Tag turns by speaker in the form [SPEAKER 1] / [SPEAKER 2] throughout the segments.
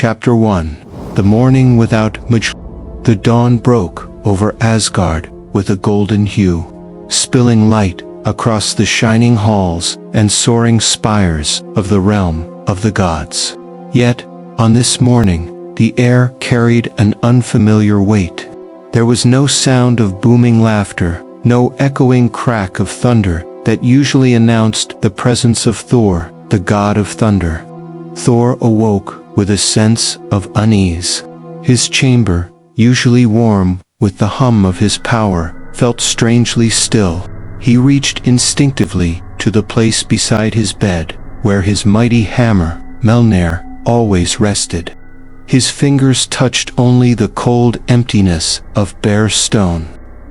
[SPEAKER 1] Chapter 1. The Morning Without Mjölnir. The dawn broke over Asgard with a golden hue, spilling light across the shining halls and soaring spires of the realm of the gods. Yet, on this morning, the air carried an unfamiliar weight. There was no sound of booming laughter, no echoing crack of thunder that usually announced the presence of Thor, the god of thunder. Thor awoke with a sense of unease. His chamber, usually warm with the hum of his power, felt strangely still. He reached instinctively to the place beside his bed, where his mighty hammer, Mjölnir, always rested. His fingers touched only the cold emptiness of bare stone.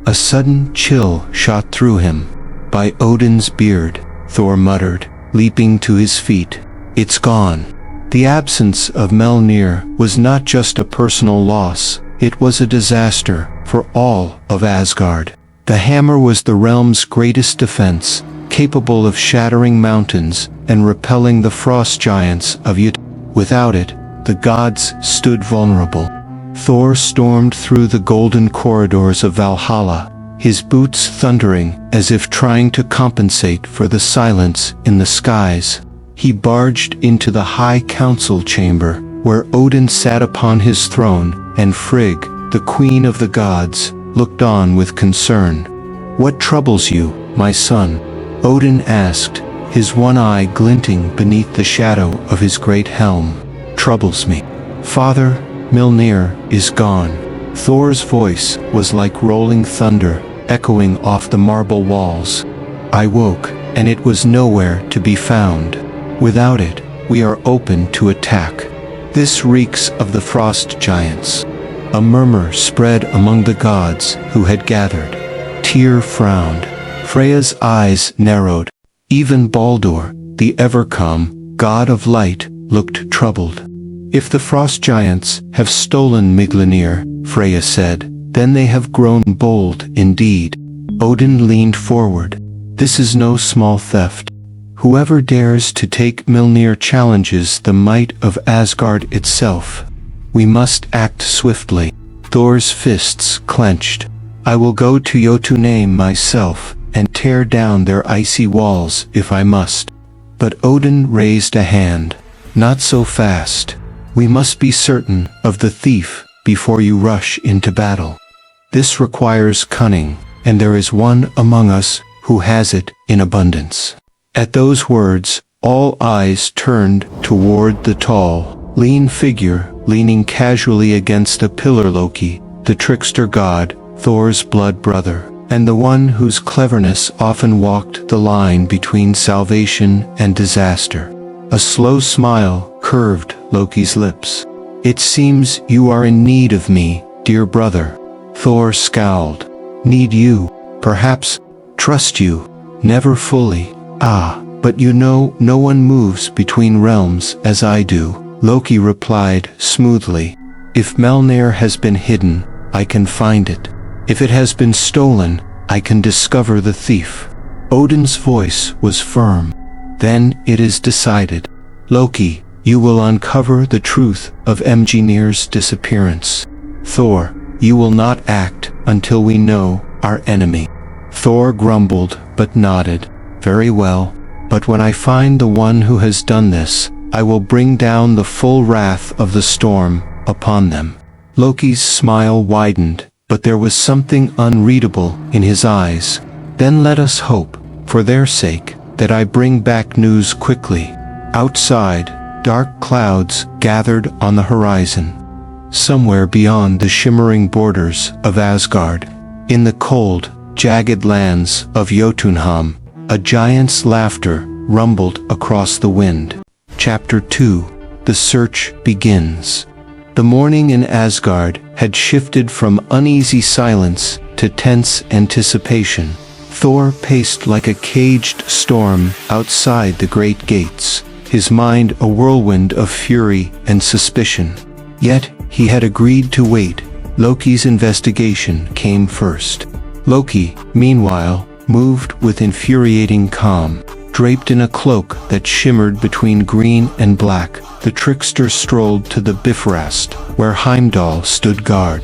[SPEAKER 1] A sudden chill shot through him. "By Odin's beard," Thor muttered, leaping to his feet. "It's gone." The absence of Mjölnir was not just a personal loss, it was a disaster for all of Asgard. The hammer was the realm's greatest defense, capable of shattering mountains and repelling the frost giants of Jotun. Without it, the gods stood vulnerable. Thor stormed through the golden corridors of Valhalla, his boots thundering as if trying to compensate for the silence in the skies. He barged into the high council chamber, where Odin sat upon his throne, and Frigg, the queen of the gods, looked on with concern. "What troubles you, my son?" Odin asked, his one eye glinting beneath the shadow of his great helm. "Troubles me, Father, Mjölnir is gone." Thor's voice was like rolling thunder, echoing off the marble walls. "I woke, and it was nowhere to be found. Without it, we are open to attack. This reeks of the frost giants." A murmur spread among the gods who had gathered. Tyr frowned. Freya's eyes narrowed. Even Baldur, the ever-calm god of light, looked troubled. "If the frost giants have stolen Mjölnir," Freya said, "then they have grown bold indeed." Odin leaned forward. "This is no small theft. Whoever dares to take Mjölnir challenges the might of Asgard itself. We must act swiftly." Thor's fists clenched. "I will go to Jotun myself and tear down their icy walls if I must." But Odin raised a hand. "Not so fast. We must be certain of the thief before you rush into battle. This requires cunning, and there is one among us who has it in abundance." At those words, all eyes turned toward the tall, lean figure leaning casually against a pillar. Loki, the trickster god, Thor's blood brother, and the one whose cleverness often walked the line between salvation and disaster. A slow smile curved Loki's lips. "It seems you are in need of me, dear brother." Thor scowled. "Need you? Perhaps. Trust you. Never fully. Ah, but you know no one moves between realms as I do," Loki replied smoothly. "If Mjölnir has been hidden, I can find it. If it has been stolen, I can discover the thief." Odin's voice was firm. "Then it is decided. Loki, you will uncover the truth of Mjölnir's disappearance. Thor, you will not act until we know our enemy." Thor grumbled but nodded. "Very well, but when I find the one who has done this, I will bring down the full wrath of the storm upon them." Loki's smile widened, but there was something unreadable in his eyes. "Then let us hope, for their sake, that I bring back news quickly." Outside, dark clouds gathered on the horizon. Somewhere beyond the shimmering borders of Asgard, in the cold, jagged lands of Jotunheim, a giant's laughter rumbled across the wind. Chapter 2. The Search Begins. The morning in Asgard had shifted from uneasy silence to tense anticipation. Thor paced like a caged storm outside the great gates, his mind a whirlwind of fury and suspicion. Yet, he had agreed to wait. Loki's investigation came first. Loki, meanwhile, moved with infuriating calm. Draped in a cloak that shimmered between green and black, the trickster strolled to the Bifrost, where Heimdall stood guard.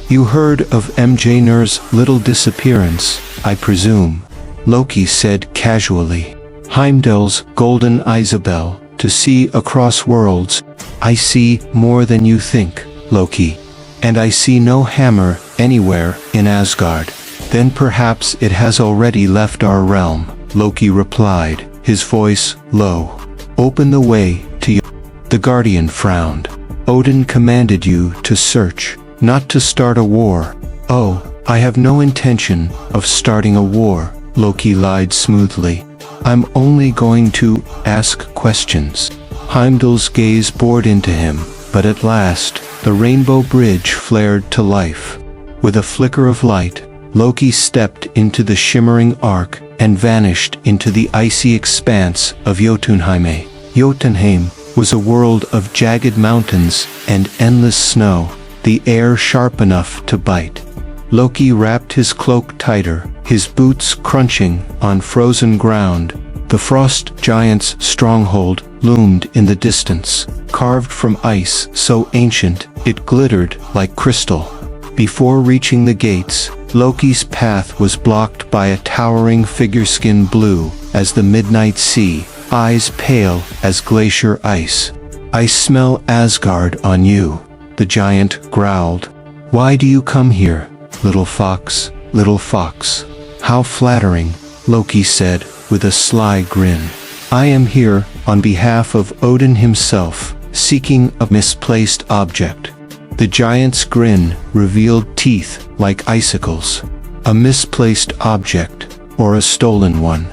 [SPEAKER 1] "You heard of Mjölnir's little disappearance, I presume," Loki said casually. "Heimdall's golden Isabel, to see across worlds. I see more than you think, Loki. And I see no hammer anywhere in Asgard." "Then perhaps it has already left our realm," Loki replied, his voice low. "Open the way to you." The Guardian frowned. "Odin commanded you to search, not to start a war." "Oh, I have no intention of starting a war," Loki lied smoothly. "I'm only going to ask questions." Heimdall's gaze bored into him, but at last, the rainbow bridge flared to life. With a flicker of light, Loki stepped into the shimmering arc and vanished into the icy expanse of Jotunheim. Jotunheim was a world of jagged mountains and endless snow, the air sharp enough to bite. Loki wrapped his cloak tighter, his boots crunching on frozen ground. The Frost Giant's stronghold loomed in the distance, carved from ice so ancient it glittered like crystal. Before reaching the gates, Loki's path was blocked by a towering figure skin blue as the midnight sea, eyes pale as glacier ice. "I smell Asgard on you," the giant growled. "Why do you come here, little fox, little fox?" "How flattering," Loki said with a sly grin. "I am here on behalf of Odin himself, seeking a misplaced object." The giant's grin revealed teeth like icicles. "A misplaced object, or a stolen one?"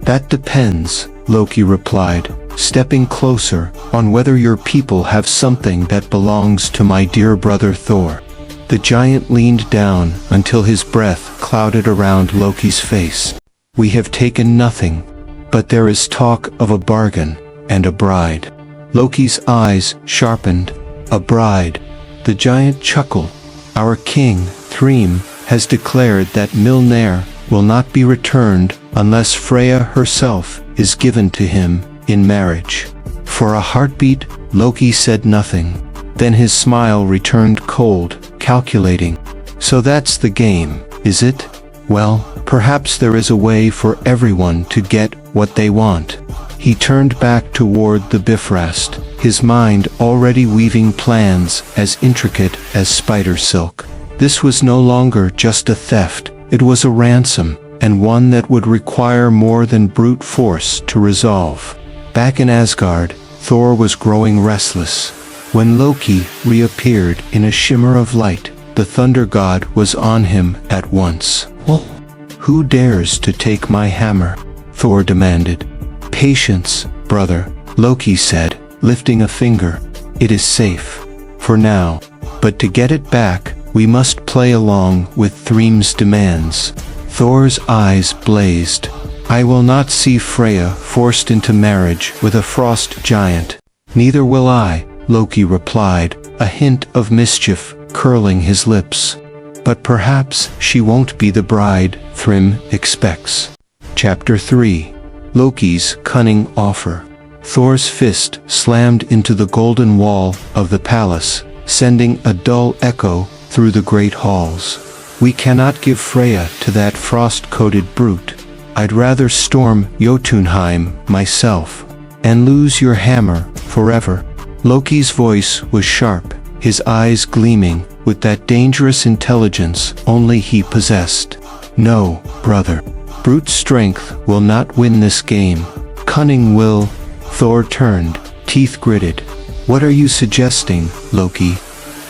[SPEAKER 1] "That depends," Loki replied, stepping closer, "on whether your people have something that belongs to my dear brother Thor." The giant leaned down until his breath clouded around Loki's face. "We have taken nothing, but there is talk of a bargain, and a bride." Loki's eyes sharpened. "A bride?" The giant chuckled. "Our king, Thrym, has declared that Mjölnir will not be returned unless Freya herself is given to him in marriage." For a heartbeat, Loki said nothing. Then his smile returned cold, calculating. "So that's the game, is it? Well, perhaps there is a way for everyone to get what they want." He turned back toward the Bifrost, his mind already weaving plans as intricate as spider silk. This was no longer just a theft, it was a ransom, and one that would require more than brute force to resolve. Back in Asgard, Thor was growing restless. When Loki reappeared in a shimmer of light, the thunder god was on him at once. "Well, who dares to take my hammer?" Thor demanded. "Patience, brother," Loki said, lifting a finger. "It is safe. For now. But to get it back, we must play along with Thrym's demands." Thor's eyes blazed. "I will not see Freya forced into marriage with a frost giant." "Neither will I," Loki replied, a hint of mischief curling his lips. "But perhaps she won't be the bride Thrym expects." Chapter 3. Loki's cunning offer. Thor's fist slammed into the golden wall of the palace, sending a dull echo through the great halls. "We cannot give Freya to that frost-coated brute. I'd rather storm Jotunheim myself, and lose your hammer forever." Loki's voice was sharp, his eyes gleaming with that dangerous intelligence only he possessed. "No, brother. Brute strength will not win this game. Cunning will." Thor turned, teeth gritted. "What are you suggesting, Loki?"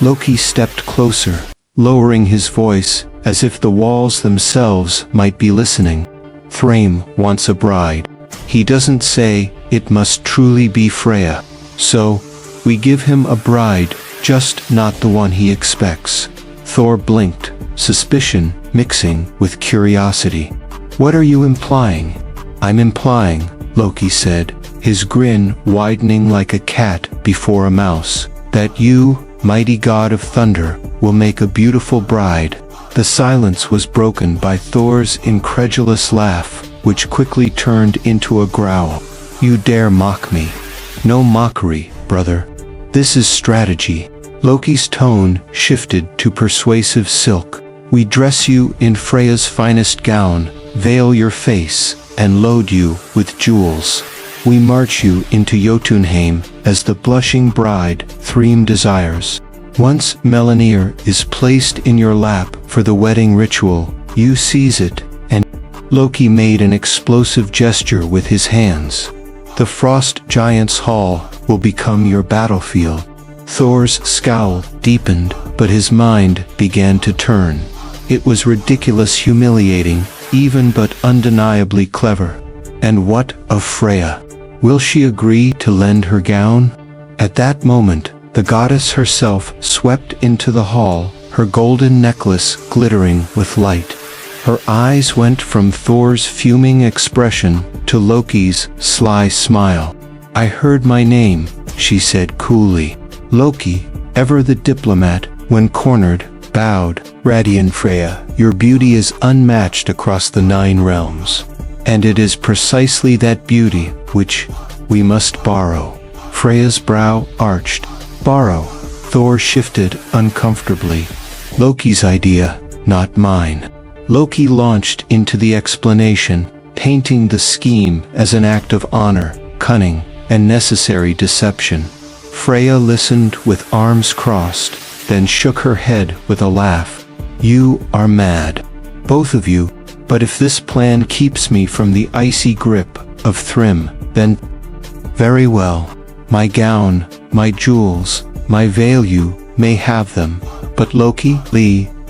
[SPEAKER 1] Loki stepped closer, lowering his voice as if the walls themselves might be listening. "Thrym wants a bride. He doesn't say it must truly be Freya. So, we give him a bride, just not the one he expects." Thor blinked, suspicion mixing with curiosity. "What are you implying?" "I'm implying," Loki said, his grin widening like a cat before a mouse, "that you, mighty god of thunder, will make a beautiful bride." The silence was broken by Thor's incredulous laugh. which quickly turned into a growl. You dare mock me? No mockery, brother. This is strategy. Loki's tone shifted to persuasive silk. We dress you in Freya's finest gown, veil your face, and load you with jewels. We march you into Jotunheim as the blushing bride Thrym desires. Once Mjölnir is placed in your lap for the wedding ritual, you seize it, and Loki made an explosive gesture with his hands. The Frost Giant's Hall will become your battlefield. Thor's scowl deepened, but his mind began to turn. It was ridiculous, humiliating, even but undeniably clever. And what of Freya? Will she agree to lend her gown? At that moment, the goddess herself swept into the hall, her golden necklace glittering with light. Her eyes went from Thor's fuming expression to Loki's sly smile. I heard my name, she said coolly. Loki, ever the diplomat, when cornered, bowed. Radiant Freya, your beauty is unmatched across the 9 realms. And it is precisely that beauty which we must borrow. Freya's brow arched. Borrow. Thor shifted uncomfortably. Loki's idea, not mine. Loki launched into the explanation, painting the scheme as an act of honor, cunning, and necessary deception. Freya listened with arms crossed, then shook her head with a laugh. You are mad. Both of you. But if this plan keeps me from the icy grip of Thrym, then very well. My gown, my jewels, my veil, you may have them. But Loki,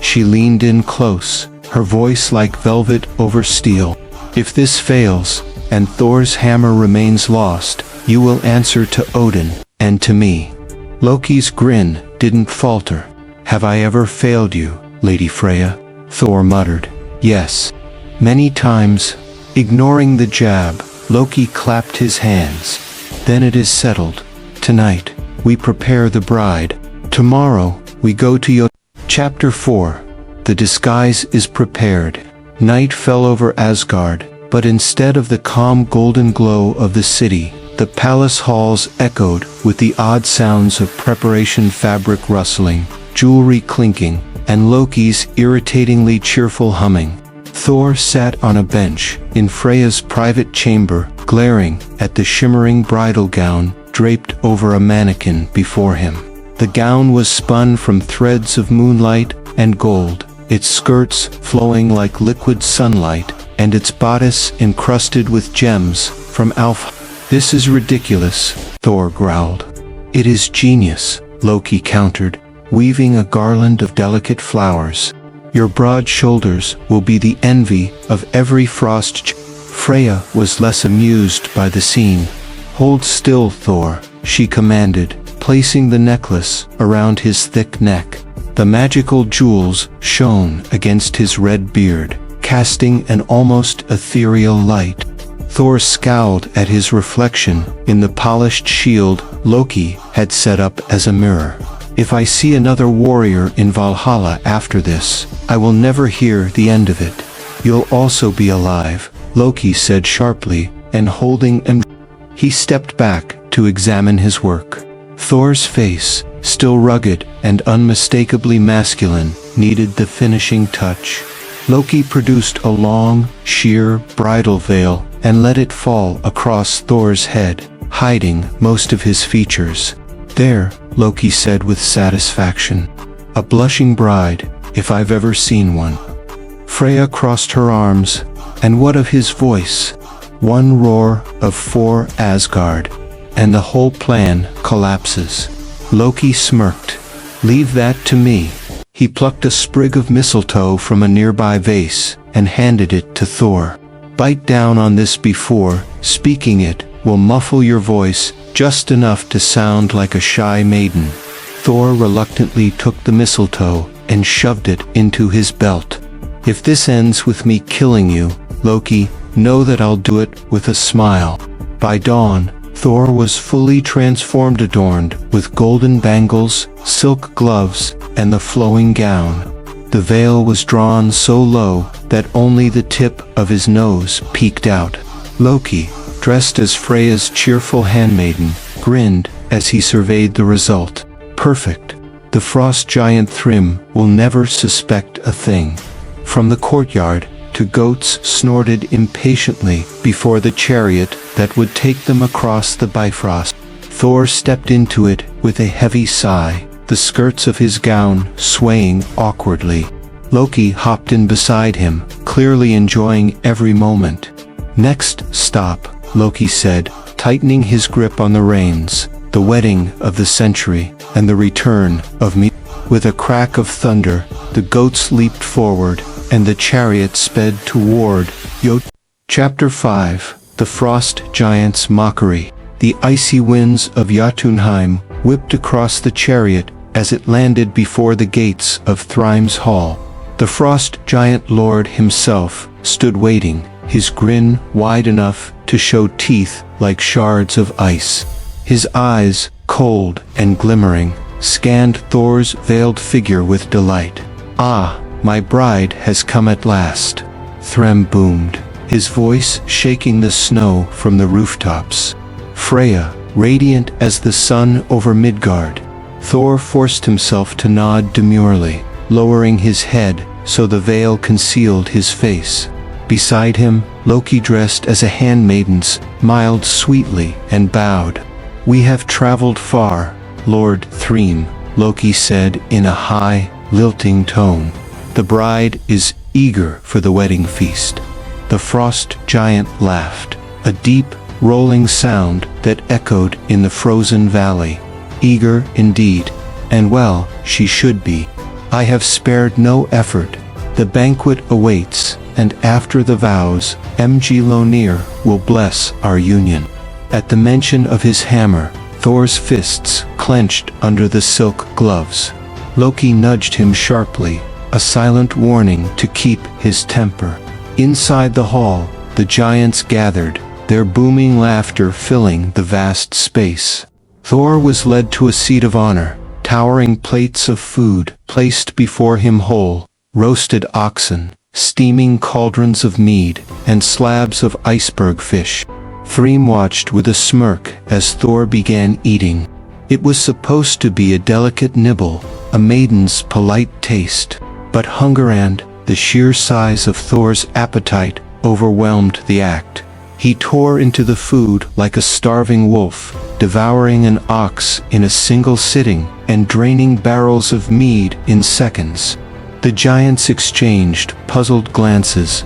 [SPEAKER 1] she leaned in close, her voice like velvet over steel. If this fails, and Thor's hammer remains lost, you will answer to Odin, and to me. Loki's grin didn't falter. Have I ever failed you, Lady Freya? Thor muttered. Yes. Many times. Ignoring the jab, Loki clapped his hands. Then it is settled. Tonight, we prepare the bride. Tomorrow, we go to your... Chapter 4. The disguise is prepared. Night fell over Asgard, but instead of the calm golden glow of the city, the palace halls echoed with the odd sounds of preparation, fabric rustling, jewelry clinking, and Loki's irritatingly cheerful humming. Thor sat on a bench in Freya's private chamber, glaring at the shimmering bridal gown draped over a mannequin before him. The gown was spun from threads of moonlight and gold, its skirts flowing like liquid sunlight, and its bodice encrusted with gems from Alpha. This is ridiculous, Thor growled. It is genius, Loki countered, weaving a garland of delicate flowers. Your broad shoulders will be the envy of every Freya was less amused by the scene. Hold still, Thor, she commanded, placing the necklace around his thick neck. The magical jewels shone against his red beard, casting an almost ethereal light. Thor scowled at his reflection in the polished shield Loki had set up as a mirror. If I see another warrior in Valhalla after this, I will never hear the end of it. You'll also be alive, Loki said sharply, and he stepped back to examine his work. Thor's face, still rugged and unmistakably masculine, needed the finishing touch. Loki produced a long, sheer bridal veil and let it fall across Thor's head, hiding most of his features. There, Loki said with satisfaction. A blushing bride, if I've ever seen one. Freya crossed her arms, and what of his voice? One roar of 4 Asgard, and the whole plan collapses. Loki smirked. Leave that to me. He plucked a sprig of mistletoe from a nearby vase and handed it to Thor. Bite down on this before speaking it will muffle your voice just enough to sound like a shy maiden. Thor reluctantly took the mistletoe and shoved it into his belt. If this ends with me killing you, Loki, know that I'll do it with a smile. By dawn, Thor was fully transformed, adorned with golden bangles, silk gloves, and the flowing gown. The veil was drawn so low that only the tip of his nose peeked out. Loki, dressed as Freya's cheerful handmaiden, grinned as he surveyed the result. Perfect. The Frost Giant Thrym will never suspect a thing. From the courtyard, two goats snorted impatiently before the chariot that would take them across the Bifrost. Thor stepped into it with a heavy sigh, the skirts of his gown swaying awkwardly. Loki hopped in beside him, clearly enjoying every moment. Next stop, Loki said, tightening his grip on the reins, the wedding of the century, and the return of me. With a crack of thunder, the goats leaped forward, and the chariot sped toward Jotun. Chapter 5. The Frost Giant's Mockery. The icy winds of Jotunheim whipped across the chariot as it landed before the gates of Thrym's hall. The Frost Giant Lord himself stood waiting, his grin wide enough to show teeth like shards of ice. His eyes, cold and glimmering, scanned Thor's veiled figure with delight. "Ah, my bride has come at last," Thrym boomed, his voice shaking the snow from the rooftops. Freya, radiant as the sun over Midgard. Thor forced himself to nod demurely, lowering his head so the veil concealed his face. Beside him, Loki, dressed as a handmaiden, smiled sweetly and bowed. "We have traveled far, Lord Thrym," Loki said in a high, lilting tone. "The bride is eager for the wedding feast." The Frost Giant laughed, a deep, rolling sound that echoed in the frozen valley. "Eager indeed, and well, she should be. I have spared no effort. The banquet awaits, and after the vows, Mjölnir will bless our union." At the mention of his hammer, Thor's fists clenched under the silk gloves. Loki nudged him sharply, a silent warning to keep his temper. Inside the hall, the giants gathered, their booming laughter filling the vast space. Thor was led to a seat of honor, towering plates of food placed before him whole, roasted oxen, steaming cauldrons of mead, and slabs of iceberg fish. Thrym watched with a smirk as Thor began eating. It was supposed to be a delicate nibble, a maiden's polite taste, but hunger and the sheer size of Thor's appetite overwhelmed the act. He tore into the food like a starving wolf, devouring an ox in a single sitting and draining barrels of mead in seconds. The giants exchanged puzzled glances.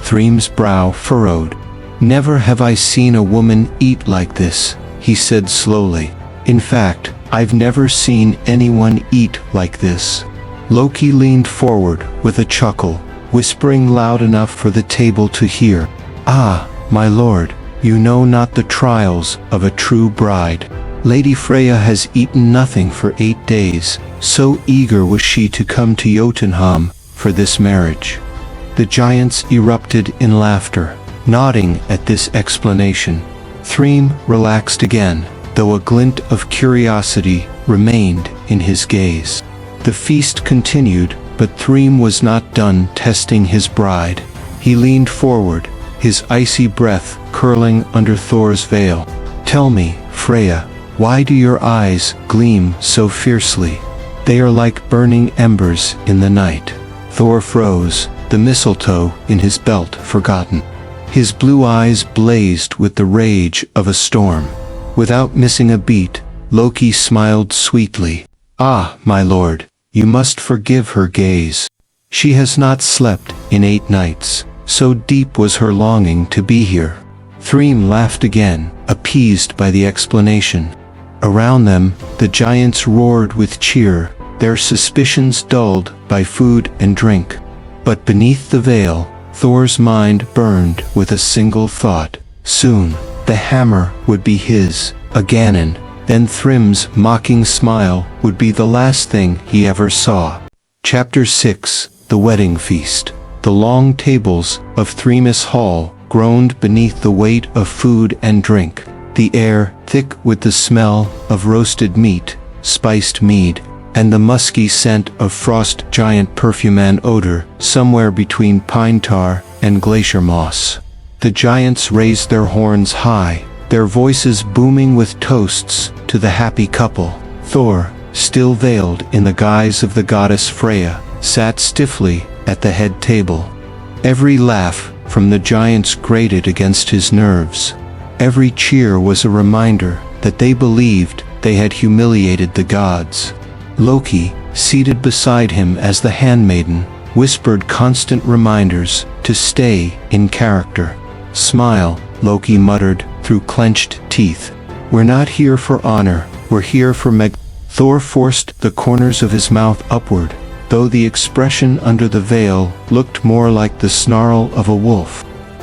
[SPEAKER 1] Thrym's brow furrowed. "Never have I seen a woman eat like this," he said slowly. "In fact, I've never seen anyone eat like this." Loki leaned forward with a chuckle, whispering loud enough for the table to hear. "Ah, my lord, you know not the trials of a true bride. Lady Freya has eaten nothing for 8 days, so eager was she to come to Jotunheim for this marriage." The giants erupted in laughter, nodding at this explanation. Thrym relaxed again, though a glint of curiosity remained in his gaze. The feast continued, but Thrym was not done testing his bride. He leaned forward, his icy breath curling under Thor's veil. "Tell me, Freya, why do your eyes gleam so fiercely? They are like burning embers in the night." Thor froze, the mistletoe in his belt forgotten. His blue eyes blazed with the rage of a storm. Without missing a beat, Loki smiled sweetly. "Ah, my lord, you must forgive her gaze. She has not slept in 8 nights, so deep was her longing to be here." Thrym laughed again, appeased by the explanation. Around them, the giants roared with cheer, their suspicions dulled by food and drink. But beneath the veil, Thor's mind burned with a single thought. Soon, the hammer would be his, again, then Thrym's mocking smile would be the last thing he ever saw. Chapter 6. The Wedding Feast. The long tables of Thrym's hall groaned beneath the weight of food and drink, the air thick with the smell of roasted meat, spiced mead, and the musky scent of Frost Giant perfume and odor somewhere between pine tar and glacier moss. The giants raised their horns high, their voices booming with toasts to the happy couple. Thor, still veiled in the guise of the goddess Freya, sat stiffly at the head table. Every laugh from the giants grated against his nerves. Every cheer was a reminder that they believed they had humiliated the gods. Loki, seated beside him as the handmaiden, whispered constant reminders to stay in character. "Smile," Loki muttered through clenched teeth. "We're not here for honor, we're here for Thor forced the corners of his mouth upward, though the expression under the veil looked more like the snarl of a wolf.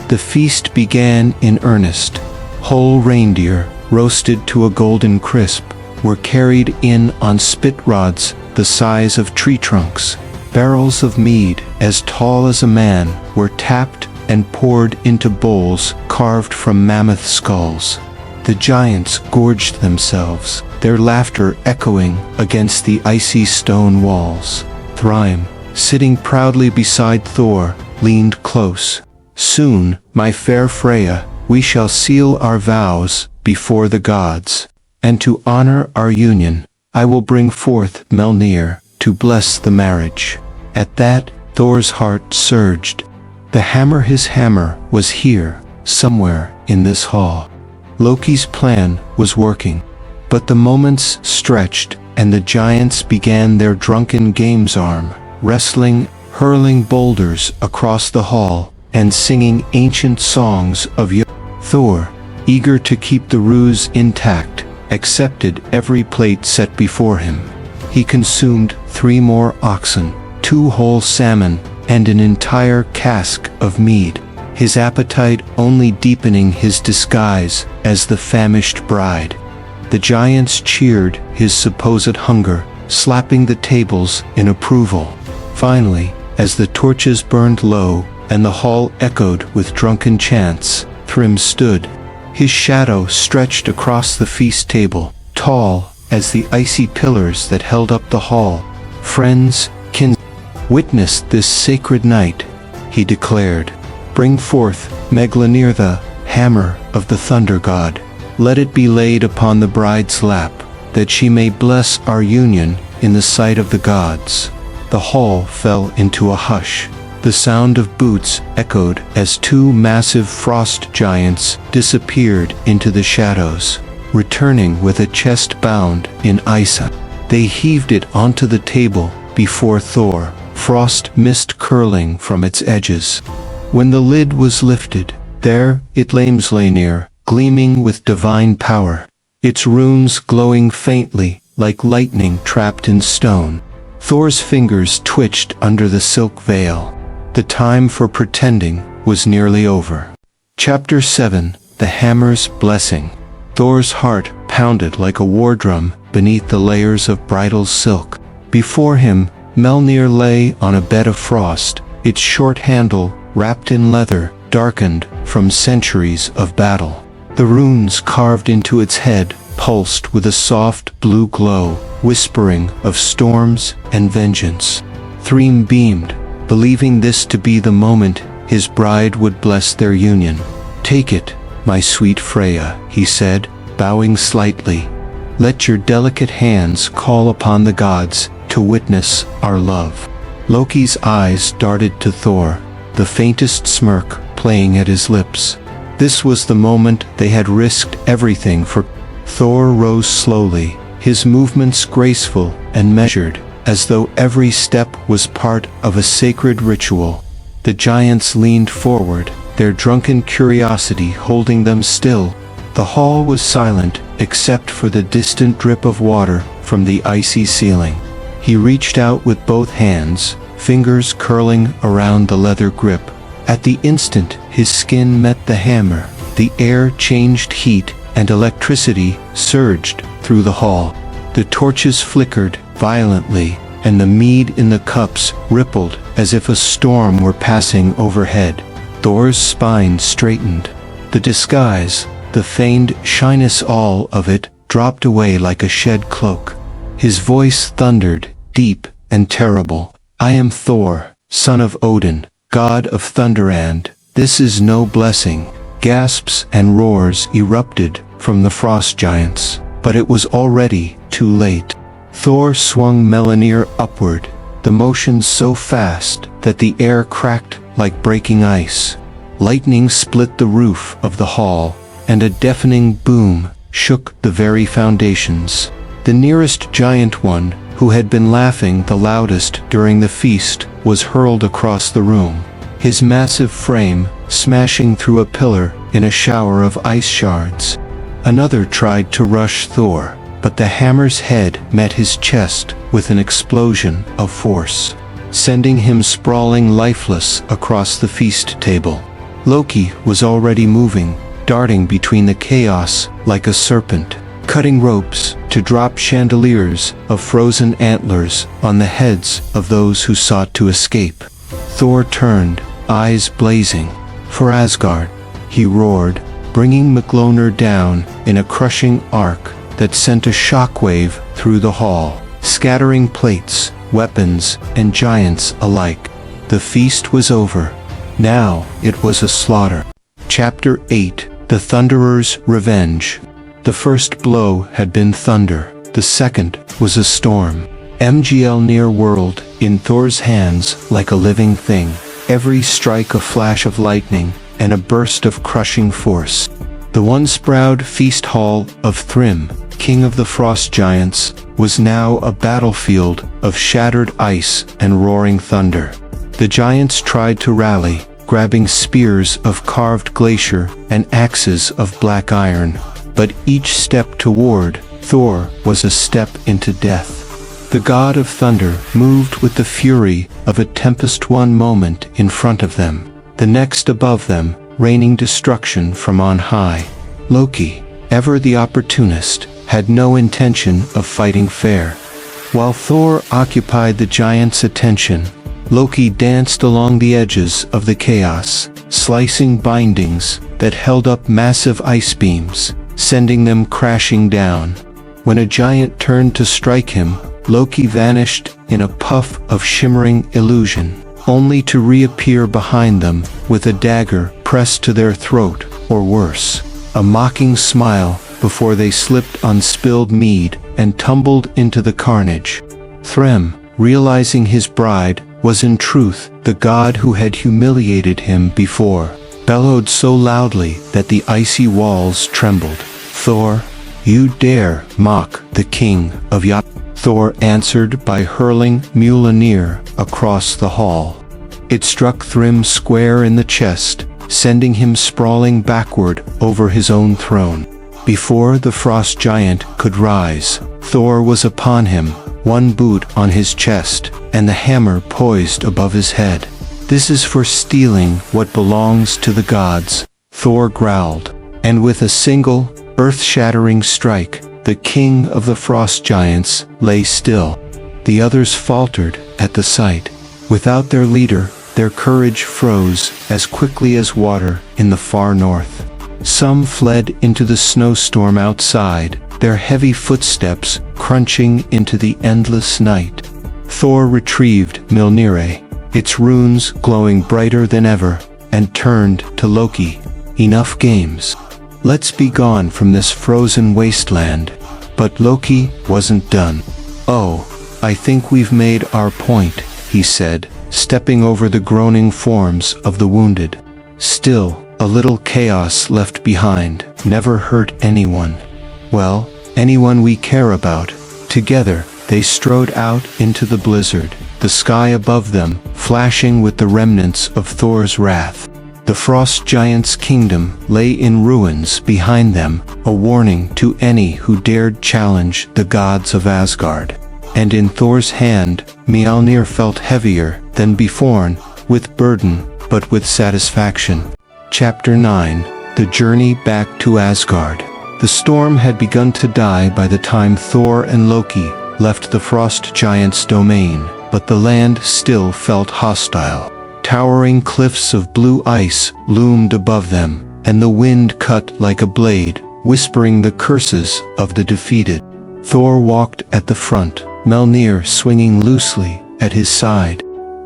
[SPEAKER 1] The feast began in earnest. Whole reindeer, roasted to a golden crisp, were carried in on spit rods the size of tree trunks. Barrels of mead, as tall as a man, were tapped and poured into bowls carved from mammoth skulls. The giants gorged themselves, their laughter echoing against the icy stone walls. Thrym, sitting proudly beside Thor, leaned close. "Soon, my fair Freya, we shall seal our vows before the gods. And to honor our union, I will bring forth Mjölnir to bless the marriage." At that, Thor's heart surged. His hammer was here, somewhere in this hall. Loki's plan was working. But the moments stretched, and the giants began their drunken games, arm wrestling, hurling boulders across the hall, and singing ancient songs of Thor, eager to keep the ruse intact, accepted every plate set before him. He consumed 3 more oxen, 2 whole salmon, and an entire cask of mead, his appetite only deepening his disguise as the famished bride. The giants cheered his supposed hunger, slapping the tables in approval. Finally, as the torches burned low and the hall echoed with drunken chants, Thrym stood. His shadow stretched across the feast table, tall as the icy pillars that held up the hall. "Friends, witness this sacred night," he declared. "Bring forth Mjölnir, the hammer of the thunder god. Let it be laid upon the bride's lap, that she may bless our union in the sight of the gods." The hall fell into a hush. The sound of boots echoed as 2 massive frost giants disappeared into the shadows, returning with a chest bound in ice. They heaved it onto the table before Thor, frost mist curling from its edges. When the lid was lifted, there it lay, Mjölnir, gleaming with divine power, its runes glowing faintly like lightning trapped in stone. Thor's fingers twitched under the silk veil. The time for pretending was nearly over. Chapter 7: The Hammer's Blessing. Thor's heart pounded like a war drum beneath the layers of bridal silk. Before him, Mjölnir lay on a bed of frost, its short handle, wrapped in leather, darkened from centuries of battle. The runes carved into its head pulsed with a soft blue glow, whispering of storms and vengeance. Thrym beamed, believing this to be the moment his bride would bless their union. "Take it, my sweet Freya," he said, bowing slightly. "Let your delicate hands call upon the gods to witness our love." Loki's eyes darted to Thor, the faintest smirk playing at his lips. This was the moment they had risked everything for. Thor rose slowly, his movements graceful and measured, as though every step was part of a sacred ritual. The giants leaned forward, their drunken curiosity holding them still. The hall was silent, except for the distant drip of water from the icy ceiling. He reached out with both hands, fingers curling around the leather grip. At the instant his skin met the hammer, the air changed heat, and electricity surged through the hall. The torches flickered violently, and the mead in the cups rippled as if a storm were passing overhead. Thor's spine straightened. The disguise, the feigned shyness, all of it dropped away like a shed cloak. His voice thundered, deep and terrible. "I am Thor, son of Odin, god of thunder, and this is no blessing." Gasps and roars erupted from the frost giants, but it was already too late. Thor swung Mjölnir upward, the motion so fast that the air cracked like breaking ice. Lightning split the roof of the hall, and a deafening boom shook the very foundations. The nearest giant one, who had been laughing the loudest during the feast, was hurled across the room, his massive frame smashing through a pillar in a shower of ice shards. Another tried to rush Thor, but the hammer's head met his chest with an explosion of force, sending him sprawling lifeless across the feast table. Loki was already moving, darting between the chaos like a serpent, cutting ropes to drop chandeliers of frozen antlers on the heads of those who sought to escape. Thor turned, eyes blazing. "For Asgard," he roared, bringing Mjölnir down in a crushing arc that sent a shockwave through the hall, scattering plates, weapons, and giants alike. The feast was over. Now it was a slaughter. Chapter 8: The Thunderer's Revenge. The first blow had been thunder. The second was a storm. Mjölnir whirled in Thor's hands like a living thing, every strike a flash of lightning and a burst of crushing force. The once-proud feast hall of Thrym, king of the frost giants, was now a battlefield of shattered ice and roaring thunder. The giants tried to rally, grabbing spears of carved glacier and axes of black iron, but each step toward Thor was a step into death. The god of thunder moved with the fury of a tempest, one moment in front of them, the next above them, raining destruction from on high. Loki, ever the opportunist, had no intention of fighting fair. While Thor occupied the giant's attention, Loki danced along the edges of the chaos, slicing bindings that held up massive ice beams, sending them crashing down. When a giant turned to strike him, Loki vanished in a puff of shimmering illusion, only to reappear behind them with a dagger pressed to their throat, or worse, a mocking smile before they slipped on spilled mead and tumbled into the carnage. Thrym, realizing his bride was in truth the god who had humiliated him before, bellowed so loudly that the icy walls trembled. "Thor, you dare mock the king of Jotun?" Thor answered by hurling Mjölnir across the hall. It struck Thrym square in the chest, sending him sprawling backward over his own throne. Before the frost giant could rise, Thor was upon him, one boot on his chest, and the hammer poised above his head. "This is for stealing what belongs to the gods," Thor growled, and with a single, earth-shattering strike, the king of the frost giants lay still. The others faltered at the sight. Without their leader, their courage froze as quickly as water in the far north. Some fled into the snowstorm outside, their heavy footsteps crunching into the endless night. Thor retrieved Mjölnir, its runes glowing brighter than ever, and turned to Loki. "Enough games. Let's be gone from this frozen wasteland." But Loki wasn't done. "Oh, I think we've made our point," he said, stepping over the groaning forms of the wounded. "Still, a little chaos left behind never hurt anyone. Well, anyone we care about." Together, they strode out into the blizzard, the sky above them flashing with the remnants of Thor's wrath. The frost giant's kingdom lay in ruins behind them, a warning to any who dared challenge the gods of Asgard. And in Thor's hand, Mjölnir felt heavier than before, with burden, but with satisfaction. Chapter 9: The Journey Back to Asgard. The storm had begun to die by the time Thor and Loki left the frost giant's domain, but the land still felt hostile. Towering cliffs of blue ice loomed above them, and the wind cut like a blade, whispering the curses of the defeated. Thor walked at the front, Mjölnir swinging loosely at his side.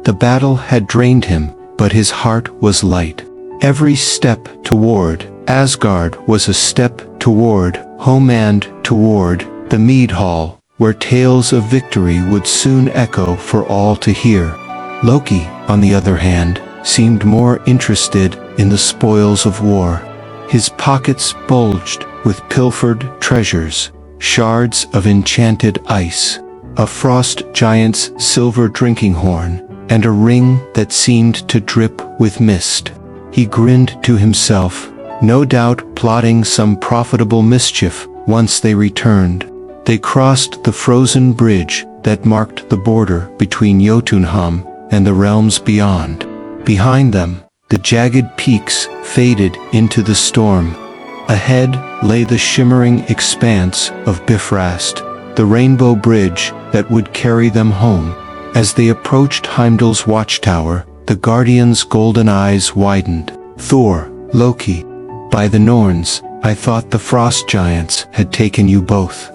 [SPEAKER 1] The battle had drained him, but his heart was light. Every step toward Asgard was a step toward home and toward the mead hall, where tales of victory would soon echo for all to hear. Loki, on the other hand, seemed more interested in the spoils of war. His pockets bulged with pilfered treasures, shards of enchanted ice, a frost giant's silver drinking horn, and a ring that seemed to drip with mist. He grinned to himself, no doubt plotting some profitable mischief once they returned. They crossed the frozen bridge that marked the border between Jotunheim and the realms beyond. Behind them, the jagged peaks faded into the storm. Ahead lay the shimmering expanse of Bifrost, the rainbow bridge that would carry them home. As they approached Heimdall's watchtower, the Guardian's golden eyes widened. Thor, Loki, by the Norns, I thought the Frost Giants had taken you both.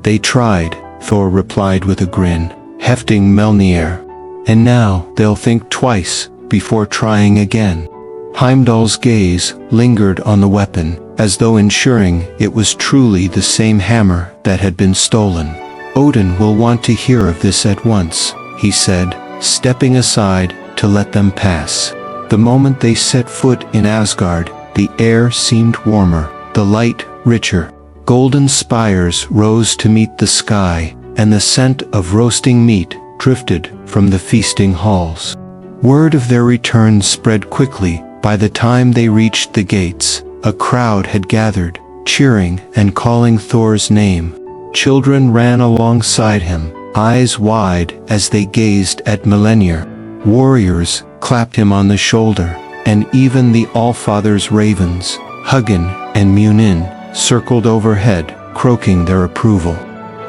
[SPEAKER 1] They tried, Thor replied with a grin, hefting Mjölnir. And now they'll think twice before trying again. Heimdall's gaze lingered on the weapon, as though ensuring it was truly the same hammer that had been stolen. Odin will want to hear of this at once, he said, stepping aside to let them pass. The moment they set foot in Asgard, the air seemed warmer, the light richer. Golden spires rose to meet the sky, and the scent of roasting meat drifted from the feasting halls. Word of their return spread quickly. By the time they reached the gates, a crowd had gathered, cheering and calling Thor's name. Children ran alongside him, eyes wide as they gazed at Mjölnir. Warriors clapped him on the shoulder, and even the Allfather's ravens, Hugin and Mjölnir, circled overhead, croaking their approval.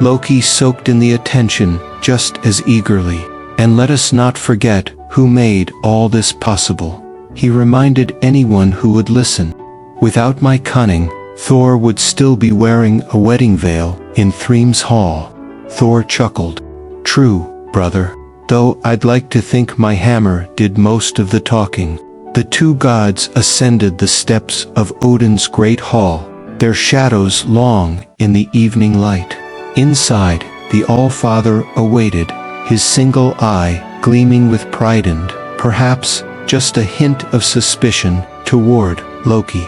[SPEAKER 1] Loki soaked in the attention just as eagerly. And let us not forget who made all this possible. He reminded anyone who would listen. Without my cunning, Thor would still be wearing a wedding veil in Thrym's hall. Thor chuckled. True, brother, though I'd like to think my hammer did most of the talking. The two gods ascended the steps of Odin's great hall, their shadows long in the evening light. Inside, the All-Father awaited, his single eye gleaming with pride and, perhaps, just a hint of suspicion toward Loki.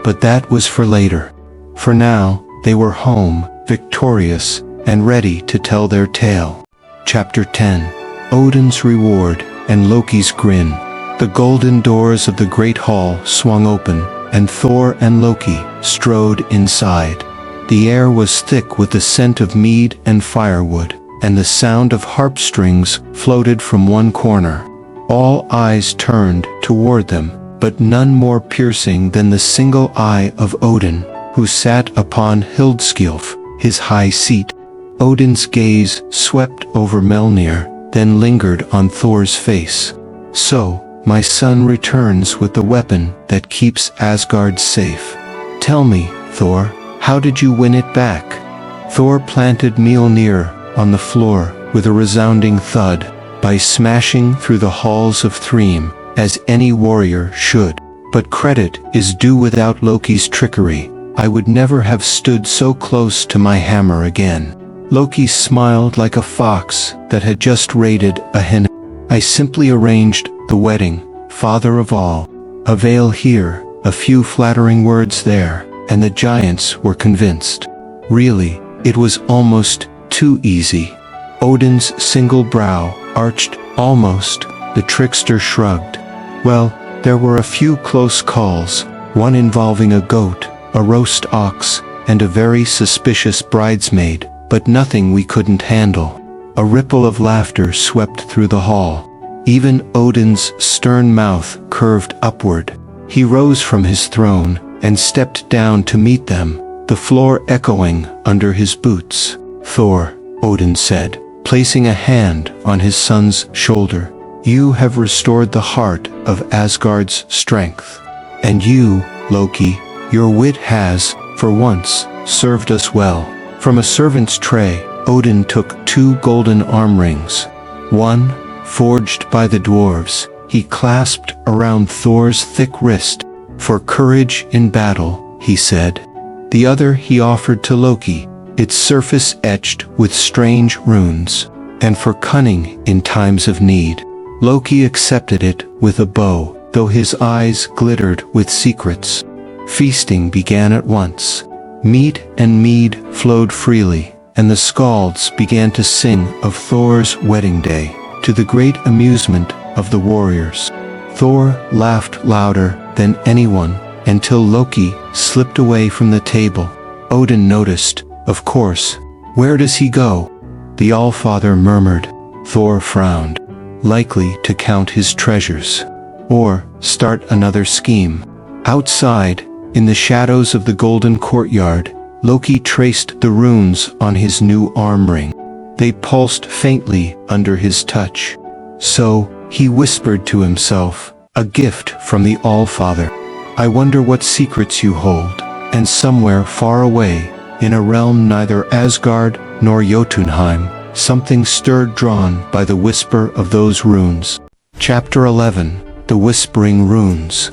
[SPEAKER 1] But that was for later. For now, they were home, victorious, and ready to tell their tale. Chapter 10. Odin's Reward and Loki's Grin. The golden doors of the great hall swung open, and Thor and Loki strode inside. The air was thick with the scent of mead and firewood, and the sound of harp strings floated from one corner. All eyes turned toward them, but none more piercing than the single eye of Odin, who sat upon Hildskilf, his high seat. Odin's gaze swept over Mjölnir, then lingered on Thor's face. So, my son returns with the weapon that keeps Asgard safe. Tell me, Thor, how did you win it back? Thor planted Mjölnir on the floor with a resounding thud, by smashing through the halls of Thrym, as any warrior should. But credit is due. Without Loki's trickery, I would never have stood so close to my hammer again. Loki smiled like a fox that had just raided a hen. I simply arranged the wedding, father of all. A veil here, a few flattering words there, and the giants were convinced. Really, it was almost too easy. Odin's single brow arched, almost. The trickster shrugged. Well, there were a few close calls, one involving a goat, a roast ox, and a very suspicious bridesmaid, but nothing we couldn't handle. A ripple of laughter swept through the hall. Even Odin's stern mouth curved upward. He rose from his throne and stepped down to meet them, the floor echoing under his boots. Thor, Odin said, placing a hand on his son's shoulder, you have restored the heart of Asgard's strength. And you, Loki, your wit has, for once, served us well. From a servant's tray, Odin took 2 golden arm rings. One, forged by the dwarves, he clasped around Thor's thick wrist. "For courage in battle," he said. The other he offered to Loki, its surface etched with strange runes, and for cunning in times of need. Loki accepted it with a bow, though his eyes glittered with secrets. Feasting began at once. Meat and mead flowed freely, and the skalds began to sing of Thor's wedding day, to the great amusement of the warriors. Thor laughed louder than anyone, until Loki slipped away from the table. Odin noticed, of course. "Where does he go?" the Allfather murmured. Thor frowned. Likely to count his treasures. Or start another scheme. Outside, in the shadows of the golden courtyard, Loki traced the runes on his new arm ring. They pulsed faintly under his touch. So, he whispered to himself, "A gift from the Allfather. I wonder what secrets you hold." And somewhere far away, in a realm neither Asgard nor Jotunheim, something stirred, drawn by the whisper of those runes. Chapter 11. The Whispering Runes.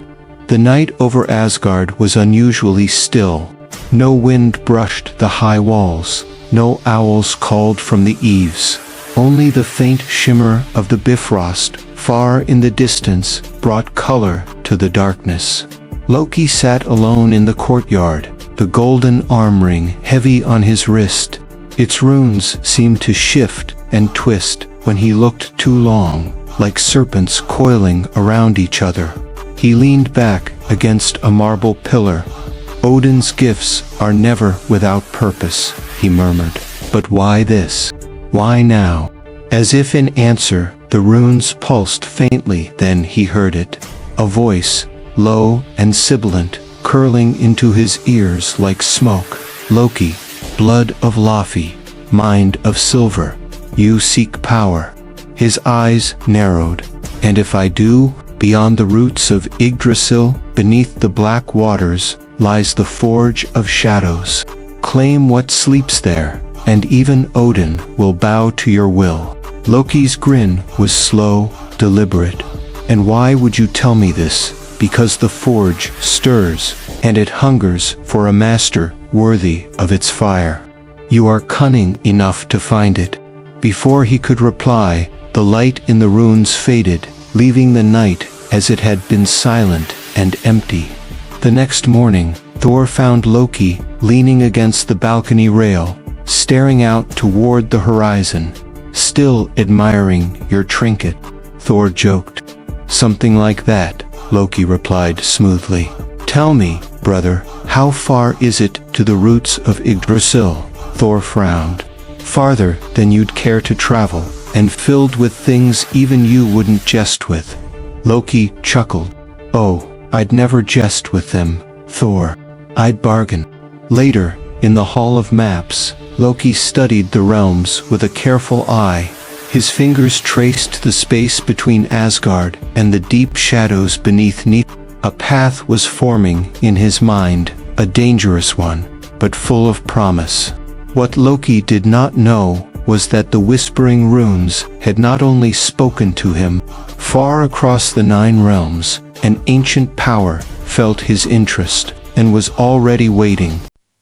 [SPEAKER 1] The night over Asgard was unusually still. No wind brushed the high walls, no owls called from the eaves. Only the faint shimmer of the Bifrost, far in the distance, brought color to the darkness. Loki sat alone in the courtyard, the golden arm ring heavy on his wrist. Its runes seemed to shift and twist when he looked too long, like serpents coiling around each other. He leaned back against a marble pillar. "Odin's gifts are never without purpose," he murmured. "But why this? Why now?" As if in answer, the runes pulsed faintly. Then he heard it. A voice, low and sibilant, curling into his ears like smoke. "Loki, blood of Laufey, mind of silver, you seek power." His eyes narrowed. "And if I do, beyond the roots of Yggdrasil, beneath the black waters, lies the forge of shadows. Claim what sleeps there, and even Odin will bow to your will." Loki's grin was slow, deliberate. "And why would you tell me this?" "Because the forge stirs, and it hungers for a master worthy of its fire. You are cunning enough to find it." Before he could reply, the light in the runes faded, leaving the night as it had been, silent and empty. The next morning, Thor found Loki leaning against the balcony rail, staring out toward the horizon. "Still admiring your trinket," Thor joked. "Something like that," Loki replied smoothly. "Tell me, brother, how far is it to the roots of Yggdrasil?" Thor frowned. "Farther than you'd care to travel, and filled with things even you wouldn't jest with." Loki chuckled. "Oh, I'd never jest with them, Thor. I'd bargain." Later, in the Hall of Maps, Loki studied the realms with a careful eye. His fingers traced the space between Asgard and the deep shadows beneath Niflheim. A path was forming in his mind, a dangerous one, but full of promise. What Loki did not know was that the Whispering Runes had not only spoken to him. Far across the 9 realms, an ancient power felt his interest and was already waiting.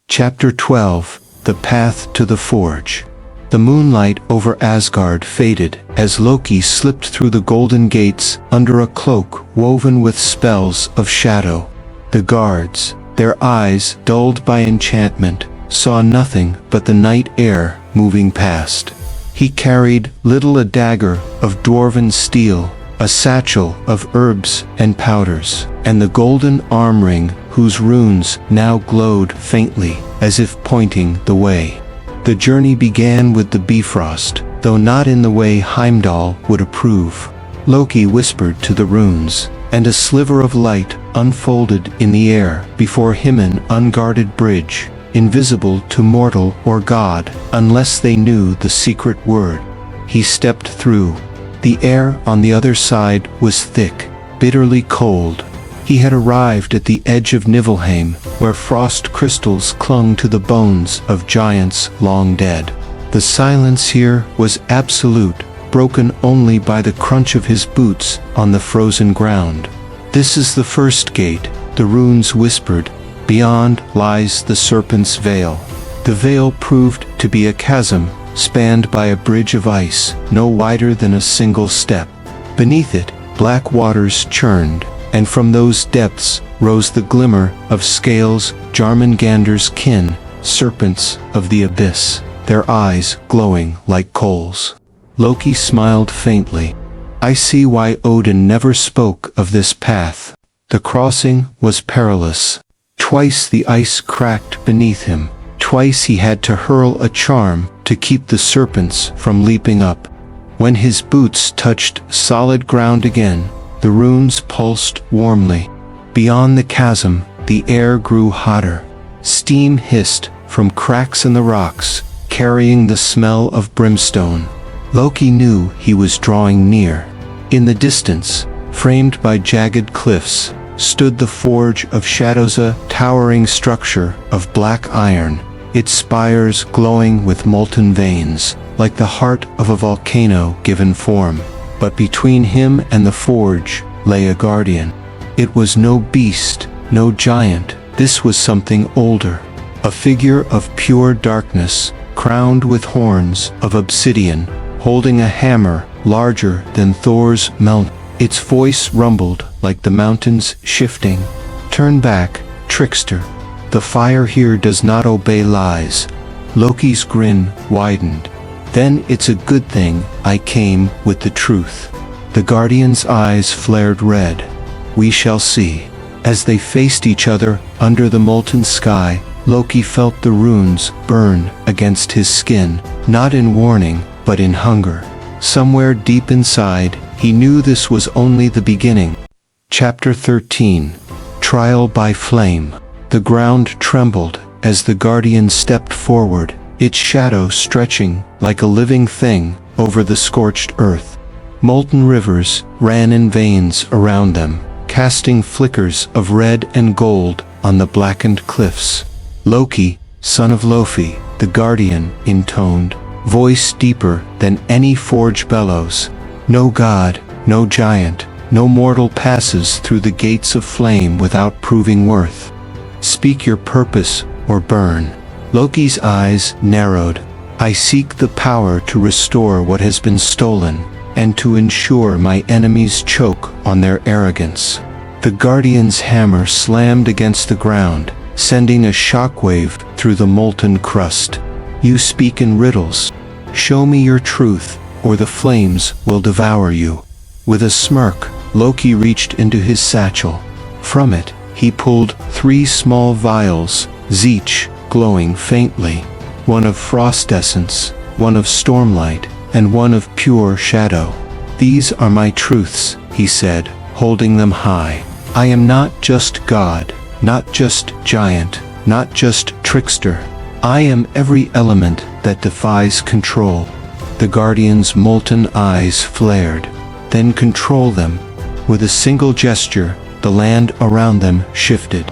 [SPEAKER 1] Chapter 12. The Path to the Forge. The moonlight over Asgard faded as Loki slipped through the golden gates under a cloak woven with spells of shadow. The guards, their eyes dulled by enchantment, saw nothing but the night air moving past. He carried little a dagger of dwarven steel, a satchel of herbs and powders, and the golden arm ring whose runes now glowed faintly, as if pointing the way. The journey began with the Bifrost, though not in the way Heimdall would approve. Loki whispered to the runes, and a sliver of light unfolded in the air before him, an unguarded bridge, invisible to mortal or god, unless they knew the secret word. He stepped through. The air on the other side was thick, bitterly cold. He had arrived at the edge of Niflheim, where frost crystals clung to the bones of giants long dead. The silence here was absolute, broken only by the crunch of his boots on the frozen ground. "This is the first gate," the runes whispered. "Beyond lies the Serpent's Veil." The veil proved to be a chasm, spanned by a bridge of ice, no wider than a single step. Beneath it, black waters churned, and from those depths rose the glimmer of scales, Jarmangander's kin, serpents of the abyss, their eyes glowing like coals. Loki smiled faintly. "I see why Odin never spoke of this path. The crossing was perilous. Twice the ice cracked beneath him. Twice he had to hurl a charm to keep the serpents from leaping up. When his boots touched solid ground again, the runes pulsed warmly. Beyond the chasm, the air grew hotter. Steam hissed from cracks in the rocks, carrying the smell of brimstone. Loki knew he was drawing near. In the distance, framed by jagged cliffs, stood the Forge of Shadows, a towering structure of black iron, its spires glowing with molten veins, like the heart of a volcano given form. But between him and the forge lay a guardian. It was no beast, no giant. This was something older, a figure of pure darkness, crowned with horns of obsidian, holding a hammer larger than Thor's Mjölnir. Its voice rumbled like the mountains shifting. "Turn back, trickster. The fire here does not obey lies." Loki's grin widened. "Then it's a good thing I came with the truth." The guardian's eyes flared red. "We shall see." As they faced each other under the molten sky, Loki felt the runes burn against his skin, not in warning, but in hunger. Somewhere deep inside, he knew this was only the beginning. Chapter 13. Trial by Flame. The ground trembled as the guardian stepped forward, its shadow stretching like a living thing over the scorched earth. Molten rivers ran in veins around them, casting flickers of red and gold on the blackened cliffs. Loki, son of Lofi, the guardian, intoned, voice deeper than any forge bellows. "No god, no giant, no mortal passes through the gates of flame without proving worth. Speak your purpose or burn." Loki's eyes narrowed. "I seek the power to restore what has been stolen, and to ensure my enemies choke on their arrogance." The guardian's hammer slammed against the ground, sending a shockwave through the molten crust. "You speak in riddles. Show me your truth, or the flames will devour you." With a smirk, Loki reached into his satchel. From it, he pulled 3 small vials, each glowing faintly, one of frost essence, one of stormlight, and one of pure shadow. "These are my truths," he said, holding them high. "I am not just God, not just giant, not just trickster. I am every element that defies control." The guardian's molten eyes flared. "Then control them." With a single gesture, the land around them shifted.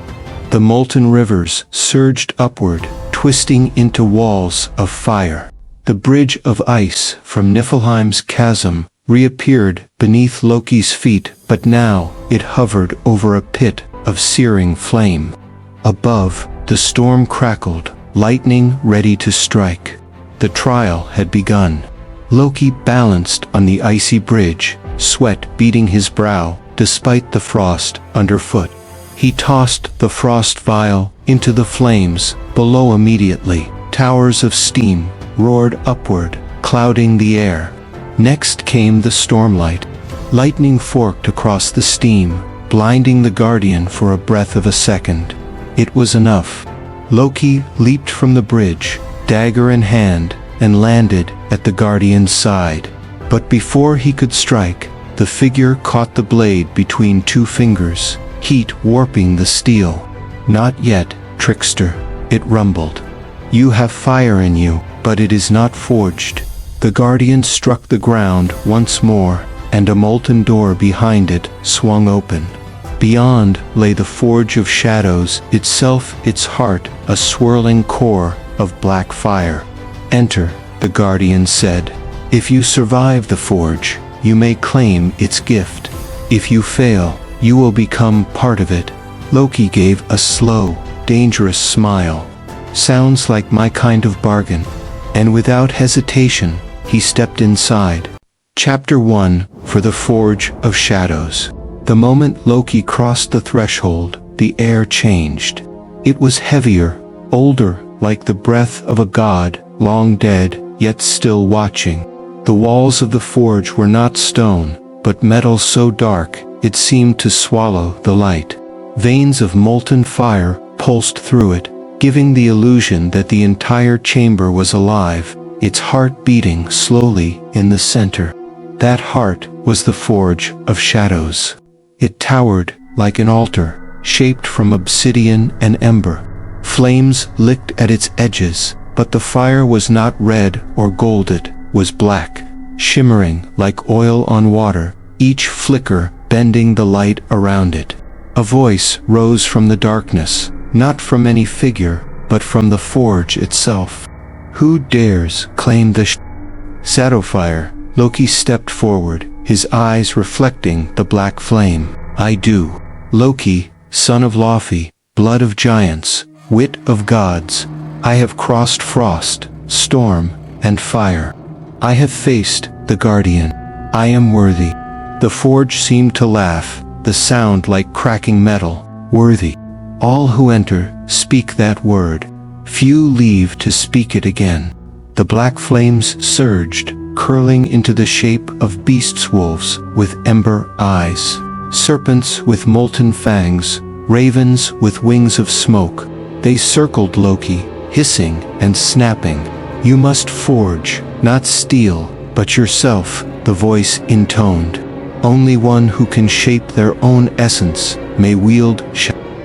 [SPEAKER 1] The molten rivers surged upward, twisting into walls of fire. The bridge of ice from Niflheim's chasm reappeared beneath Loki's feet, but now it hovered over a pit of searing flame. Above, the storm crackled, lightning ready to strike. The trial had begun. Loki balanced on the icy bridge, sweat beading his brow despite the frost underfoot. He tossed the frost vial into the flames below immediately. Towers of steam roared upward, clouding the air. Next came the stormlight. Lightning forked across the steam, blinding the guardian for a breath of a second. It was enough. Loki leaped from the bridge, dagger in hand, and landed at the guardian's side. But before he could strike, the figure caught the blade between 2 fingers, heat warping the steel. "Not yet, trickster," it rumbled. "You have fire in you, but it is not forged." The guardian struck the ground once more, and a molten door behind it swung open. Beyond lay the Forge of Shadows itself, its heart a swirling core of black fire. "Enter," the guardian said. "If you survive the forge, you may claim its gift. If you fail, you will become part of it." Loki gave a slow, dangerous smile. "Sounds like my kind of bargain." And without hesitation, he stepped inside. Chapter 1 For the Forge of Shadows. The moment Loki crossed the threshold, the air changed. It was heavier, older, like the breath of a god, long dead, yet still watching. The walls of the forge were not stone, but metal so dark, it seemed to swallow the light. Veins of molten fire pulsed through it, giving the illusion that the entire chamber was alive, its heart beating slowly in the center. That heart was the Forge of Shadows. It towered like an altar, shaped from obsidian and ember. Flames licked at its edges, but the fire was not red or gold, it was black, shimmering like oil on water, each flicker bending the light around it. A voice rose from the darkness, not from any figure, but from the forge itself. "Who dares claim the Shadowfire?" Loki stepped forward, his eyes reflecting the black flame. "I do. Loki, son of Laufey, blood of giants, wit of gods. I have crossed frost, storm, and fire. I have faced the Guardian. I am worthy." The forge seemed to laugh, the sound like cracking metal. "Worthy. All who enter speak that word. Few leave to speak it again." The black flames surged, curling into the shape of beasts, wolves with ember eyes, serpents with molten fangs, ravens with wings of smoke. They circled Loki, hissing and snapping. "You must forge, not steal, but yourself," the voice intoned. "Only one who can shape their own essence may wield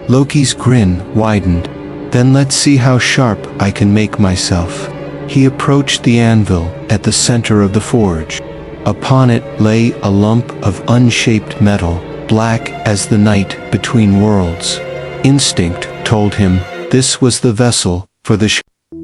[SPEAKER 1] Loki's grin widened. "Then let's see how sharp I can make myself." He approached the anvil at the center of the forge. Upon it lay a lump of unshaped metal, black as the night between worlds. Instinct told him this was the vessel for the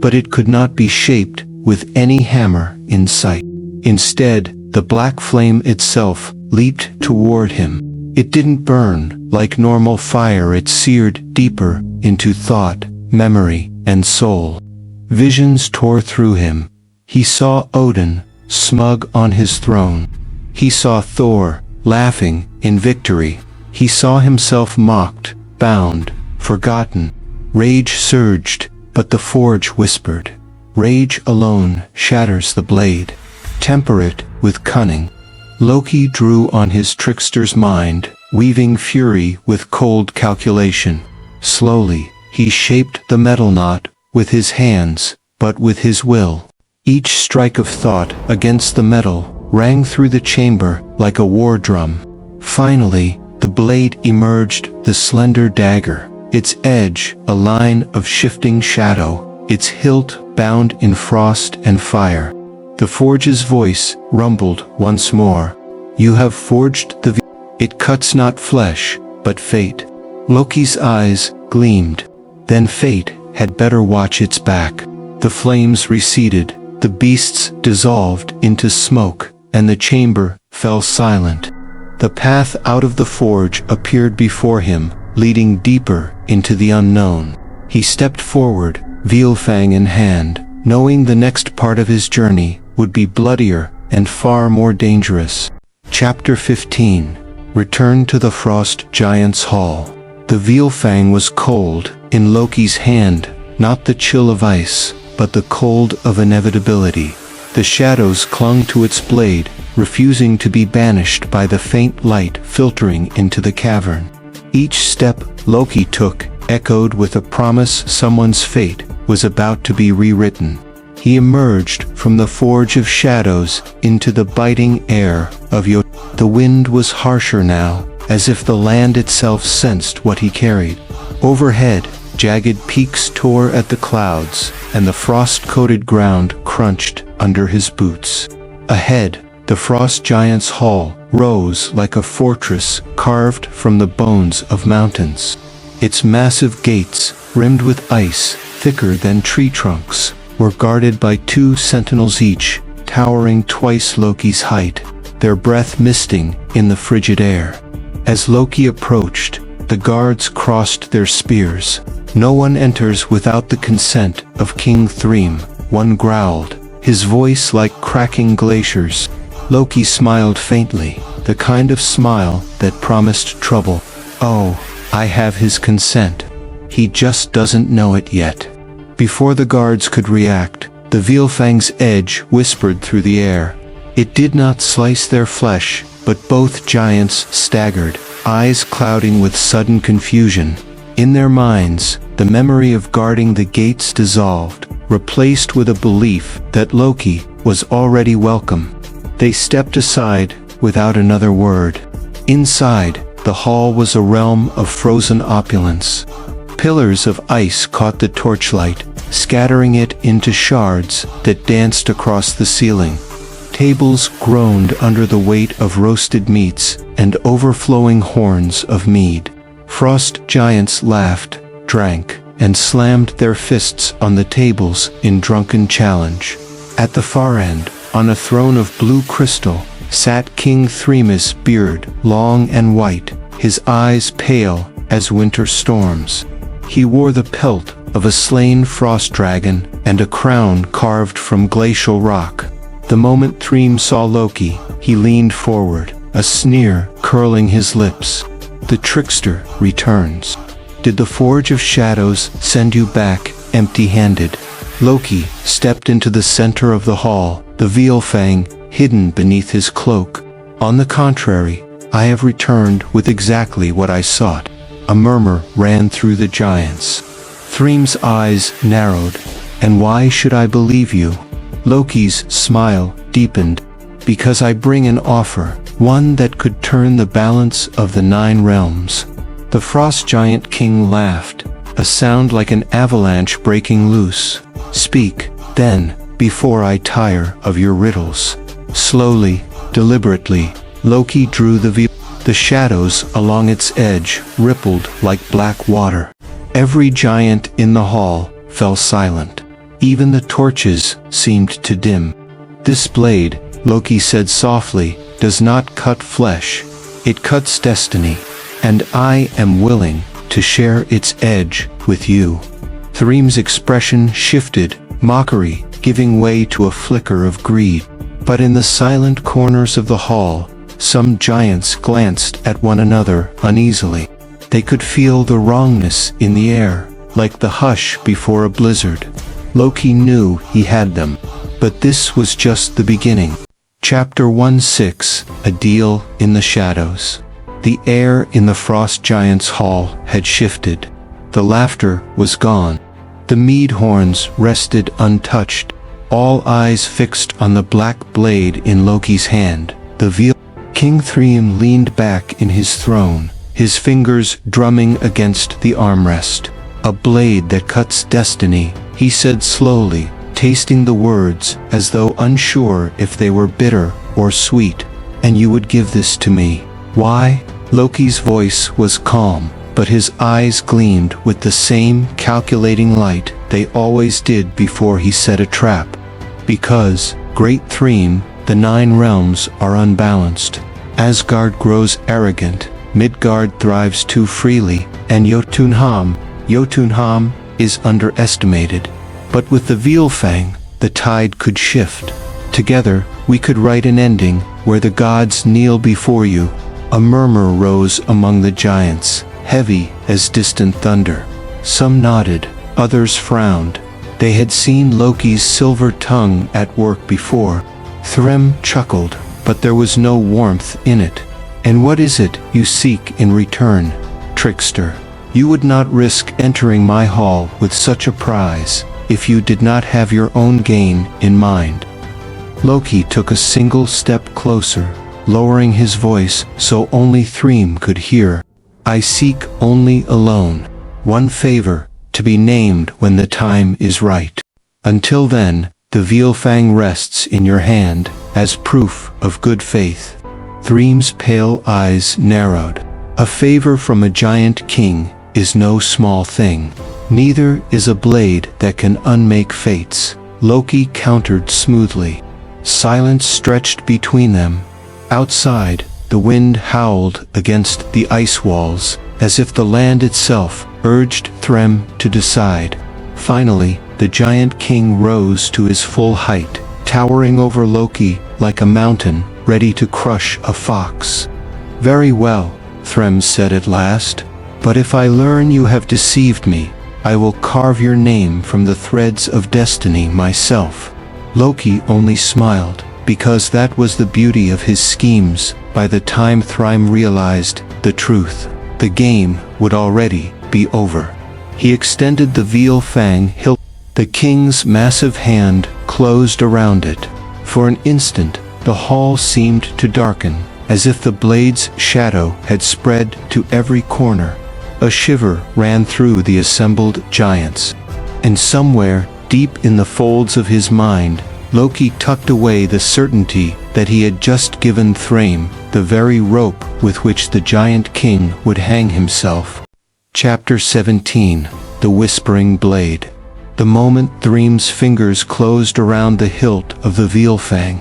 [SPEAKER 1] but it could not be shaped with any hammer in sight. Instead, the black flame itself leaped toward him. It didn't burn like normal fire, it seared deeper into thought, memory, and soul. Visions tore through him. He saw Odin, smug on his throne. He saw Thor, laughing in victory. He saw himself mocked, bound, forgotten. Rage surged, but the forge whispered. "Rage alone shatters the blade. Temper it with cunning." Loki drew on his trickster's mind, weaving fury with cold calculation. Slowly, he shaped the metal not with his hands, but with his will. Each strike of thought against the metal rang through the chamber like a war drum. Finally, the blade emerged, the slender dagger, its edge a line of shifting shadow, its hilt bound in frost and fire. The forge's voice rumbled once more. "You have forged the it cuts not flesh, but fate." Loki's eyes gleamed. Then fate had better watch its back. The flames receded, the beasts dissolved into smoke, and the chamber fell silent. The path out of the forge appeared before him, leading deeper into the unknown. He stepped forward, Veilfang in hand, knowing the next part of his journey would be bloodier and far more dangerous. Chapter 15 Return to the Frost Giant's Hall. The Veilfang was cold in Loki's hand, not the chill of ice, but the cold of inevitability. The shadows clung to its blade, refusing to be banished by the faint light filtering into the cavern. Each step Loki took echoed with a promise someone's fate was about to be rewritten. He emerged from the Forge of Shadows into the biting air of The wind was harsher now, as if the land itself sensed what he carried. Overhead, jagged peaks tore at the clouds, and the frost-coated ground crunched under his boots. Ahead, the Frost Giant's Hall rose like a fortress carved from the bones of mountains. Its massive gates, rimmed with ice, thicker than tree trunks, were guarded by 2 sentinels each, towering twice Loki's height, their breath misting in the frigid air. As Loki approached, the guards crossed their spears. "No one enters without the consent of King Thrym," one growled, his voice like cracking glaciers. Loki smiled faintly, the kind of smile that promised trouble. "Oh, I have his consent. He just doesn't know it yet." Before the guards could react, the Veilfang's edge whispered through the air. It did not slice their flesh, but both giants staggered, eyes clouding with sudden confusion. In their minds, the memory of guarding the gates dissolved, replaced with a belief that Loki was already welcome. They stepped aside, without another word. Inside, the hall was a realm of frozen opulence. Pillars of ice caught the torchlight, scattering it into shards that danced across the ceiling. Tables groaned under the weight of roasted meats and overflowing horns of mead. Frost giants laughed, drank, and slammed their fists on the tables in drunken challenge. At the far end, on a throne of blue crystal, sat King Thrym's beard, long and white, his eyes pale as winter storms. He wore the pelt of a slain frost dragon and a crown carved from glacial rock. The moment Thrym saw Loki, he leaned forward, a sneer curling his lips. "The trickster returns. Did the Forge of Shadows send you back empty-handed?" Loki stepped into the center of the hall, the Veilfang hidden beneath his cloak. "On the contrary, I have returned with exactly what I sought." A murmur ran through the giants. Thrym's eyes narrowed. "And why should I believe you?" Loki's smile deepened. "Because I bring an offer, one that could turn the balance of the 9 realms." The Frost Giant King laughed, a sound like an avalanche breaking loose. "Speak, then, before I tire of your riddles." Slowly, deliberately, Loki drew the veil. The shadows along its edge rippled like black water. Every giant in the hall fell silent. Even the torches seemed to dim. "This blade," Loki said softly, "does not cut flesh. It cuts destiny. And I am willing to share its edge with you." Thrym's expression shifted, mockery giving way to a flicker of greed. But in the silent corners of the hall, some giants glanced at one another uneasily. They could feel the wrongness in the air, like the hush before a blizzard. Loki knew he had them. But this was just the beginning. Chapter 16, A Deal in the Shadows. The air in the Frost Giants' hall had shifted. The laughter was gone. The mead horns rested untouched, all eyes fixed on the black blade in Loki's hand. King Thrym leaned back in his throne, his fingers drumming against the armrest. "A blade that cuts destiny," he said slowly, tasting the words as though unsure if they were bitter or sweet. "And you would give this to me. Why?" Loki's voice was calm, but his eyes gleamed with the same calculating light they always did before he set a trap. "Because, great Thrym, the 9 realms are unbalanced. Asgard grows arrogant, Midgard thrives too freely, and Jotunheim is underestimated. But with the Veilfang, the tide could shift. Together, we could write an ending where the gods kneel before you." A murmur rose among the giants, heavy as distant thunder. Some nodded, others frowned. They had seen Loki's silver tongue at work before. Thrym chuckled, but there was no warmth in it. "And what is it you seek in return, trickster? You would not risk entering my hall with such a prize if you did not have your own gain in mind." Loki took a single step closer, lowering his voice so only Thrym could hear. "I seek only alone, one favor, to be named when the time is right. Until then, the Veilfang rests in your hand as proof of good faith." Thrym's pale eyes narrowed. A favor from a giant king is no small thing. Neither is a blade that can unmake fates, Loki countered smoothly. Silence stretched between them. Outside, the wind howled against the ice walls, as if the land itself urged Thrym to decide. Finally, the giant king rose to his full height, towering over Loki like a mountain, ready to crush a fox. "Very well," Thrym said at last, "but if I learn you have deceived me, I will carve your name from the threads of destiny myself." Loki only smiled, because that was the beauty of his schemes. By the time Thrym realized the truth, the game would already be over. He extended the veal fang hilt. The king's massive hand closed around it. For an instant, the hall seemed to darken, as if the blade's shadow had spread to every corner. A shiver ran through the assembled giants. And somewhere, deep in the folds of his mind, Loki tucked away the certainty that he had just given Thrym the very rope with which the giant king would hang himself. Chapter 17. The Whispering Blade. The moment Thrym's fingers closed around the hilt of the veal fang,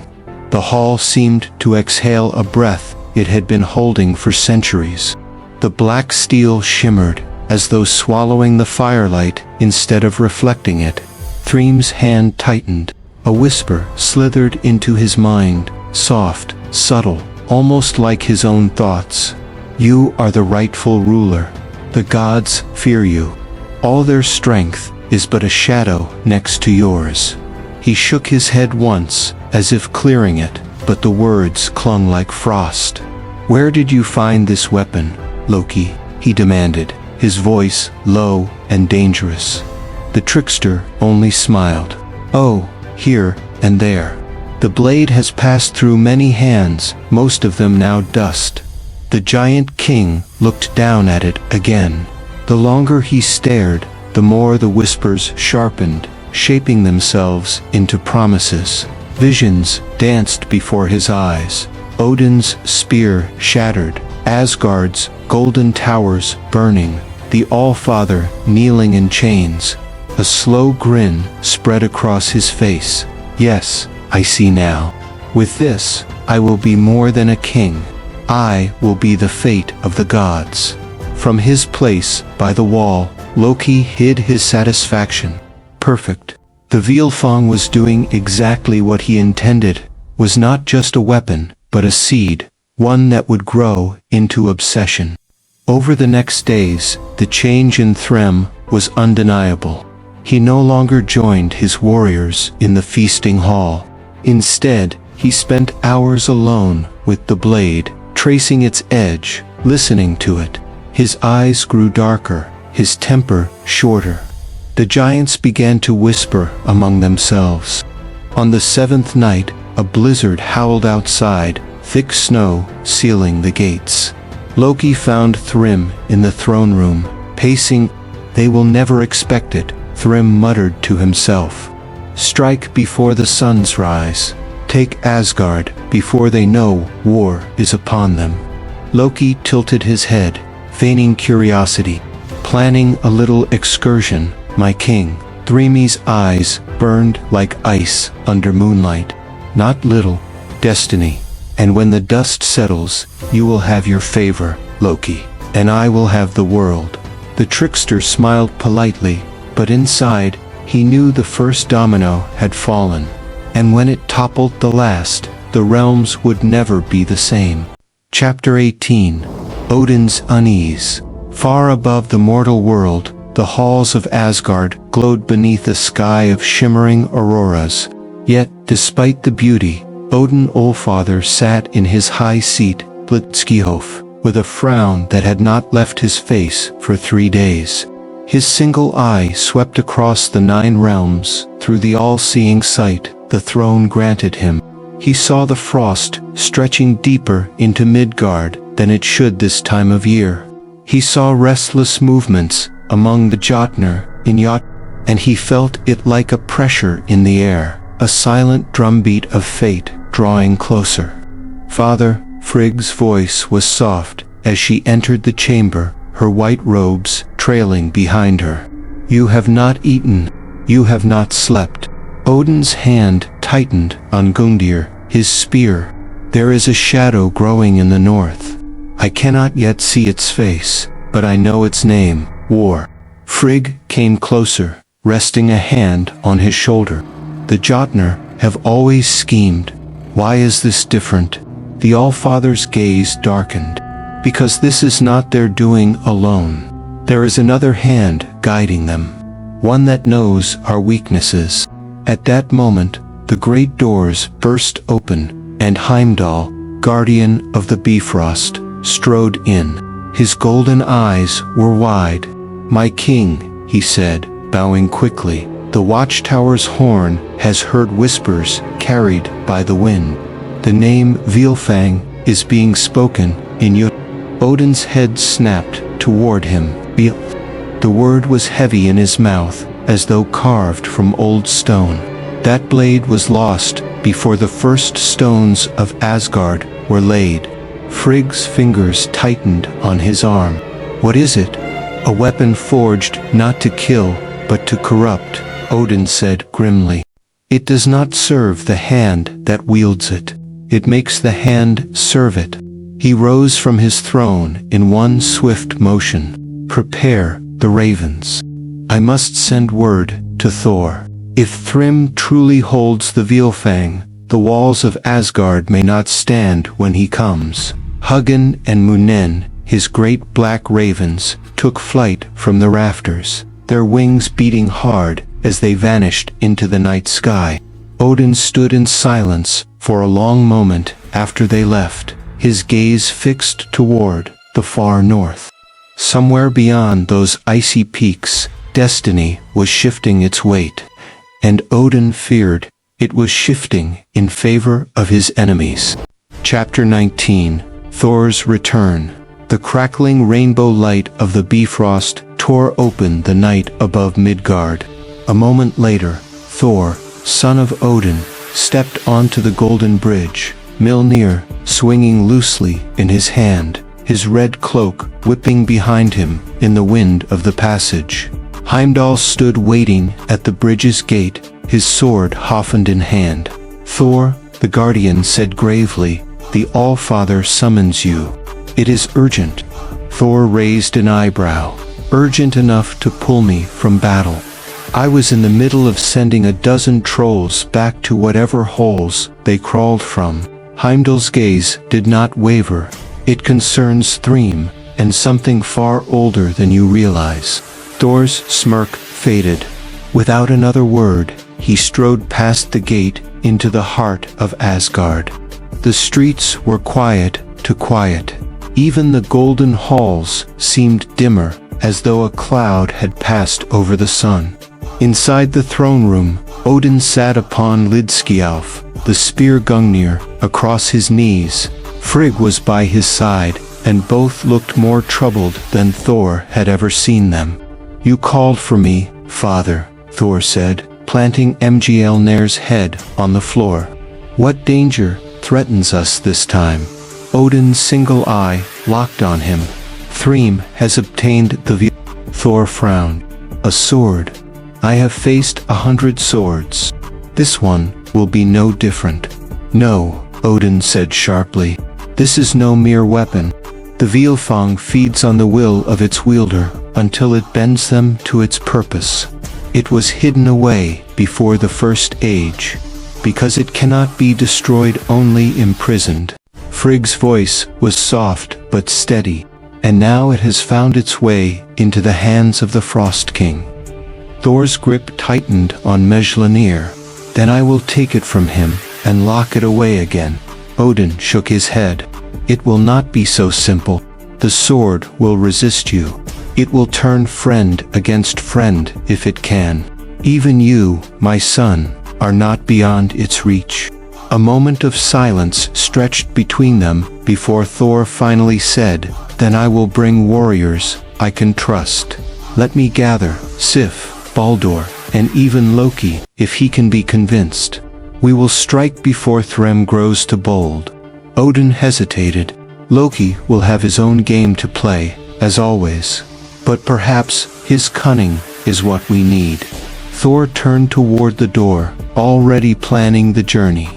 [SPEAKER 1] the hall seemed to exhale a breath it had been holding for centuries. The black steel shimmered, as though swallowing the firelight instead of reflecting it. Thrym's hand tightened. A whisper slithered into his mind, soft, subtle, almost like his own thoughts. "You are the rightful ruler. The gods fear you. All their strength is but a shadow next to yours." He shook his head once, as if clearing it, but the words clung like frost. "Where did you find this weapon, Loki?" he demanded, his voice low and dangerous. The trickster only smiled. "Oh, here and there. The blade has passed through many hands, most of them now dust." The giant king looked down at it again. The longer he stared, the more the whispers sharpened, shaping themselves into promises. Visions danced before his eyes. Odin's spear shattered, Asgard's golden towers burning, the All-Father kneeling in chains. A slow grin spread across his face. "Yes, I see now. With this, I will be more than a king. I will be the fate of the gods." From his place by the wall, Loki hid his satisfaction. Perfect. The vealfang was doing exactly what he intended, was not just a weapon, but a seed, one that would grow into obsession. Over the next days, the change in Thrym was undeniable. He no longer joined his warriors in the feasting hall. Instead, he spent hours alone with the blade, tracing its edge, listening to it. His eyes grew darker, his temper shorter. The giants began to whisper among themselves. On the seventh night, a blizzard howled outside, thick snow sealing the gates. Loki found Thrym in the throne room, pacing. "They will never expect it," Thrym muttered to himself. "Strike before the suns rise. Take Asgard before they know war is upon them." Loki tilted his head, feigning curiosity. "Planning a little excursion, my king." Thrym's eyes burned like ice under moonlight. "Not little. Destiny. And when the dust settles, you will have your favor, Loki, and I will have the world." The trickster smiled politely, but inside, he knew the first domino had fallen. And when it toppled the last, the realms would never be the same. Chapter 18. Odin's Unease. Far above the mortal world, the halls of Asgard glowed beneath a sky of shimmering auroras. Yet, despite the beauty, Odin Allfather sat in his high seat, Blitzkrieg, with a frown that had not left his face for 3 days. His single eye swept across the 9 realms, through the all-seeing sight the throne granted him. He saw the frost stretching deeper into Midgard than it should this time of year. He saw restless movements among the Jotnar in Jot, and he felt it like a pressure in the air, a silent drumbeat of fate drawing closer. "Father, Frigg's voice was soft as she entered the chamber, her white robes trailing behind her. You have not eaten, you have not slept. Odin's hand tightened on Gungnir, his spear. There is a shadow growing in the north. I cannot yet see its face, but I know its name, War. Frigg came closer, resting a hand on his shoulder. The Jotnar have always schemed. Why is this different? The Allfather's gaze darkened. Because this is not their doing alone. There is another hand guiding them. One that knows our weaknesses. At that moment, the great doors burst open, and Heimdall, guardian of the Bifrost, strode in. His golden eyes were wide. My king, he said, bowing quickly, the watchtower's horn has heard whispers carried by the wind. The name Vilfang is being spoken in your... Odin's head snapped toward him. The word was heavy in his mouth, as though carved from old stone. That blade was lost before the first stones of Asgard were laid. Frigg's fingers tightened on his arm. What is it? A weapon forged not to kill, but to corrupt, Odin said grimly. It does not serve the hand that wields it. It makes the hand serve it. He rose from his throne in one swift motion. Prepare the ravens. I must send word to Thor. If Thrym truly holds the Vilfang, the walls of Asgard may not stand when he comes. Hugin and Munin, his great black ravens, took flight from the rafters, their wings beating hard as they vanished into the night sky. Odin stood in silence for a long moment after they left, his gaze fixed toward the far north. Somewhere beyond those icy peaks, destiny was shifting its weight, and Odin feared it was shifting in favor of his enemies. Chapter 19: Thor's Return. The crackling rainbow light of the Bifrost tore open the night above Midgard. A moment later, Thor, son of Odin, stepped onto the golden bridge, Mjölnir swinging loosely in his hand, his red cloak whipping behind him in the wind of the passage. Heimdall stood waiting at the bridge's gate, his sword Hofund in hand. Thor, the guardian, said gravely, "The Allfather summons you. It is urgent." Thor raised an eyebrow. "Urgent enough to pull me from battle. I was in the middle of sending a dozen trolls back to whatever holes they crawled from." Heimdall's gaze did not waver. "It concerns Thrym, and something far older than you realize." Thor's smirk faded. Without another word, he strode past the gate into the heart of Asgard. The streets were quiet to quiet. Even the golden halls seemed dimmer, as though a cloud had passed over the sun. Inside the throne room, Odin sat upon Lidskjalf, the spear Gungnir, across his knees. Frigg was by his side, and both looked more troubled than Thor had ever seen them. "You called for me, father," Thor said, planting Mjölnir's head on the floor. "What danger threatens us this time?" Odin's single eye locked on him. "Thrym has obtained the Thor frowned. "A sword. I have faced 100 swords. This one will be no different." "No," Odin said sharply. "This is no mere weapon. The Vilfang feeds on the will of its wielder until it bends them to its purpose. It was hidden away before the First Age, because it cannot be destroyed, only imprisoned." Frigg's voice was soft but steady, and now it has found its way into the hands of the Frost King. Thor's grip tightened on Mjölnir. "Then I will take it from him and lock it away again." Odin shook his head. "It will not be so simple. The sword will resist you. It will turn friend against friend if it can. Even you, my son, are not beyond its reach." A moment of silence stretched between them before Thor finally said, "Then I will bring warriors I can trust. Let me gather Sif, Baldur, and even Loki, if he can be convinced. We will strike before Thrym grows too bold." Odin hesitated. Loki will have his own game to play, as always. But perhaps his cunning is what we need. Thor turned toward the door, already planning the journey.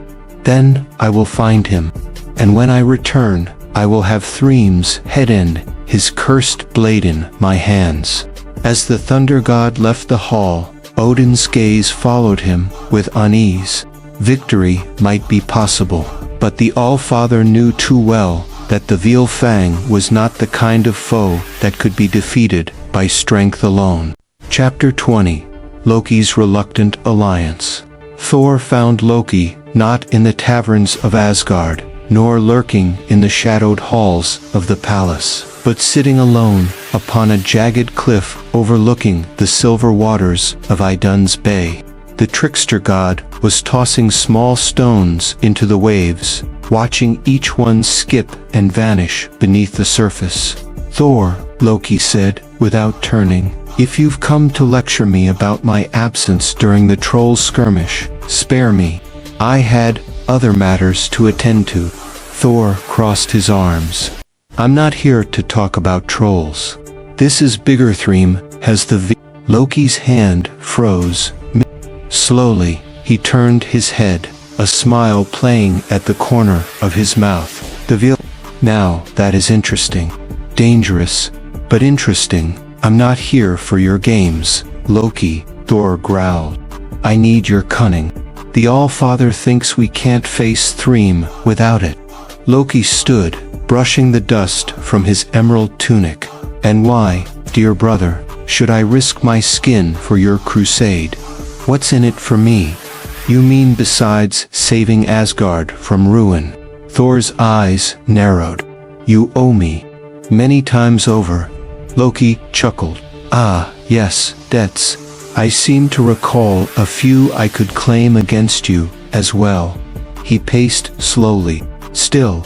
[SPEAKER 1] Then I will find him. And when I return, I will have Thrym's head and his cursed blade in my hands. As the thunder god left the hall, Odin's gaze followed him with unease. Victory might be possible, but the All-Father knew too well that the Vilfang was not the kind of foe that could be defeated by strength alone. Chapter 20. Loki's Reluctant Alliance. Thor found Loki not in the taverns of Asgard, nor lurking in the shadowed halls of the palace, but sitting alone upon a jagged cliff overlooking the silver waters of Idun's Bay. The trickster god was tossing small stones into the waves, watching each one skip and vanish beneath the surface. "Thor," Loki said, without turning, "if you've come to lecture me about my absence during the troll skirmish, spare me. I had other matters to attend to." Thor crossed his arms. "I'm not here to talk about trolls. This is bigger. Thrym has the Loki's hand froze. Slowly, he turned his head, a smile playing at the corner of his mouth. Now that is interesting. Dangerous, but interesting. I'm not here for your games, Loki," Thor growled. "I need your cunning. The All-Father thinks we can't face Thrym without it." Loki stood, brushing the dust from his emerald tunic. "And why, dear brother, should I risk my skin for your crusade? What's in it for me?" "You mean besides saving Asgard from ruin?" Thor's eyes narrowed. "You owe me. Many times over." Loki chuckled. "Ah, yes, debts. I seem to recall a few I could claim against you, as well." He paced slowly. "Still,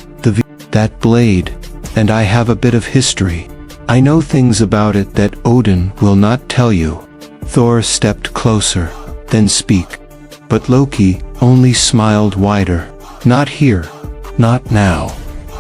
[SPEAKER 1] that blade, and I have a bit of history. I know things about it that Odin will not tell you." Thor stepped closer. "Then speak." But Loki only smiled wider. "Not here. Not now.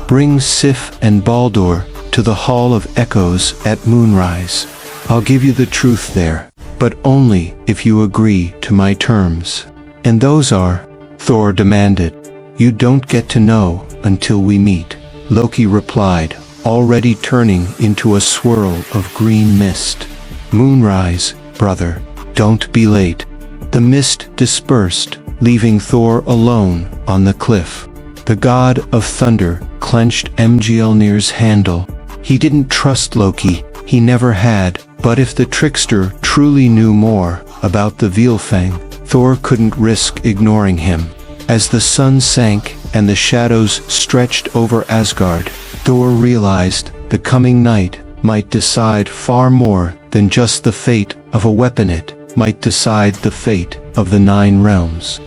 [SPEAKER 1] Bring Sif and Baldur to the Hall of Echoes at moonrise. I'll give you the truth there, but only if you agree to my terms." "And those are?" Thor demanded. "You don't get to know until we meet," Loki replied, already turning into a swirl of green mist. "Moonrise, brother. Don't be late." The mist dispersed, leaving Thor alone on the cliff. The god of thunder clenched Mjölnir's handle. He didn't trust Loki, he never had, but if the trickster truly knew more about the Vilfang, Thor couldn't risk ignoring him. As the sun sank and the shadows stretched over Asgard, Thor realized the coming night might decide far more than just the fate of a weapon. It might decide the fate of the 9 realms.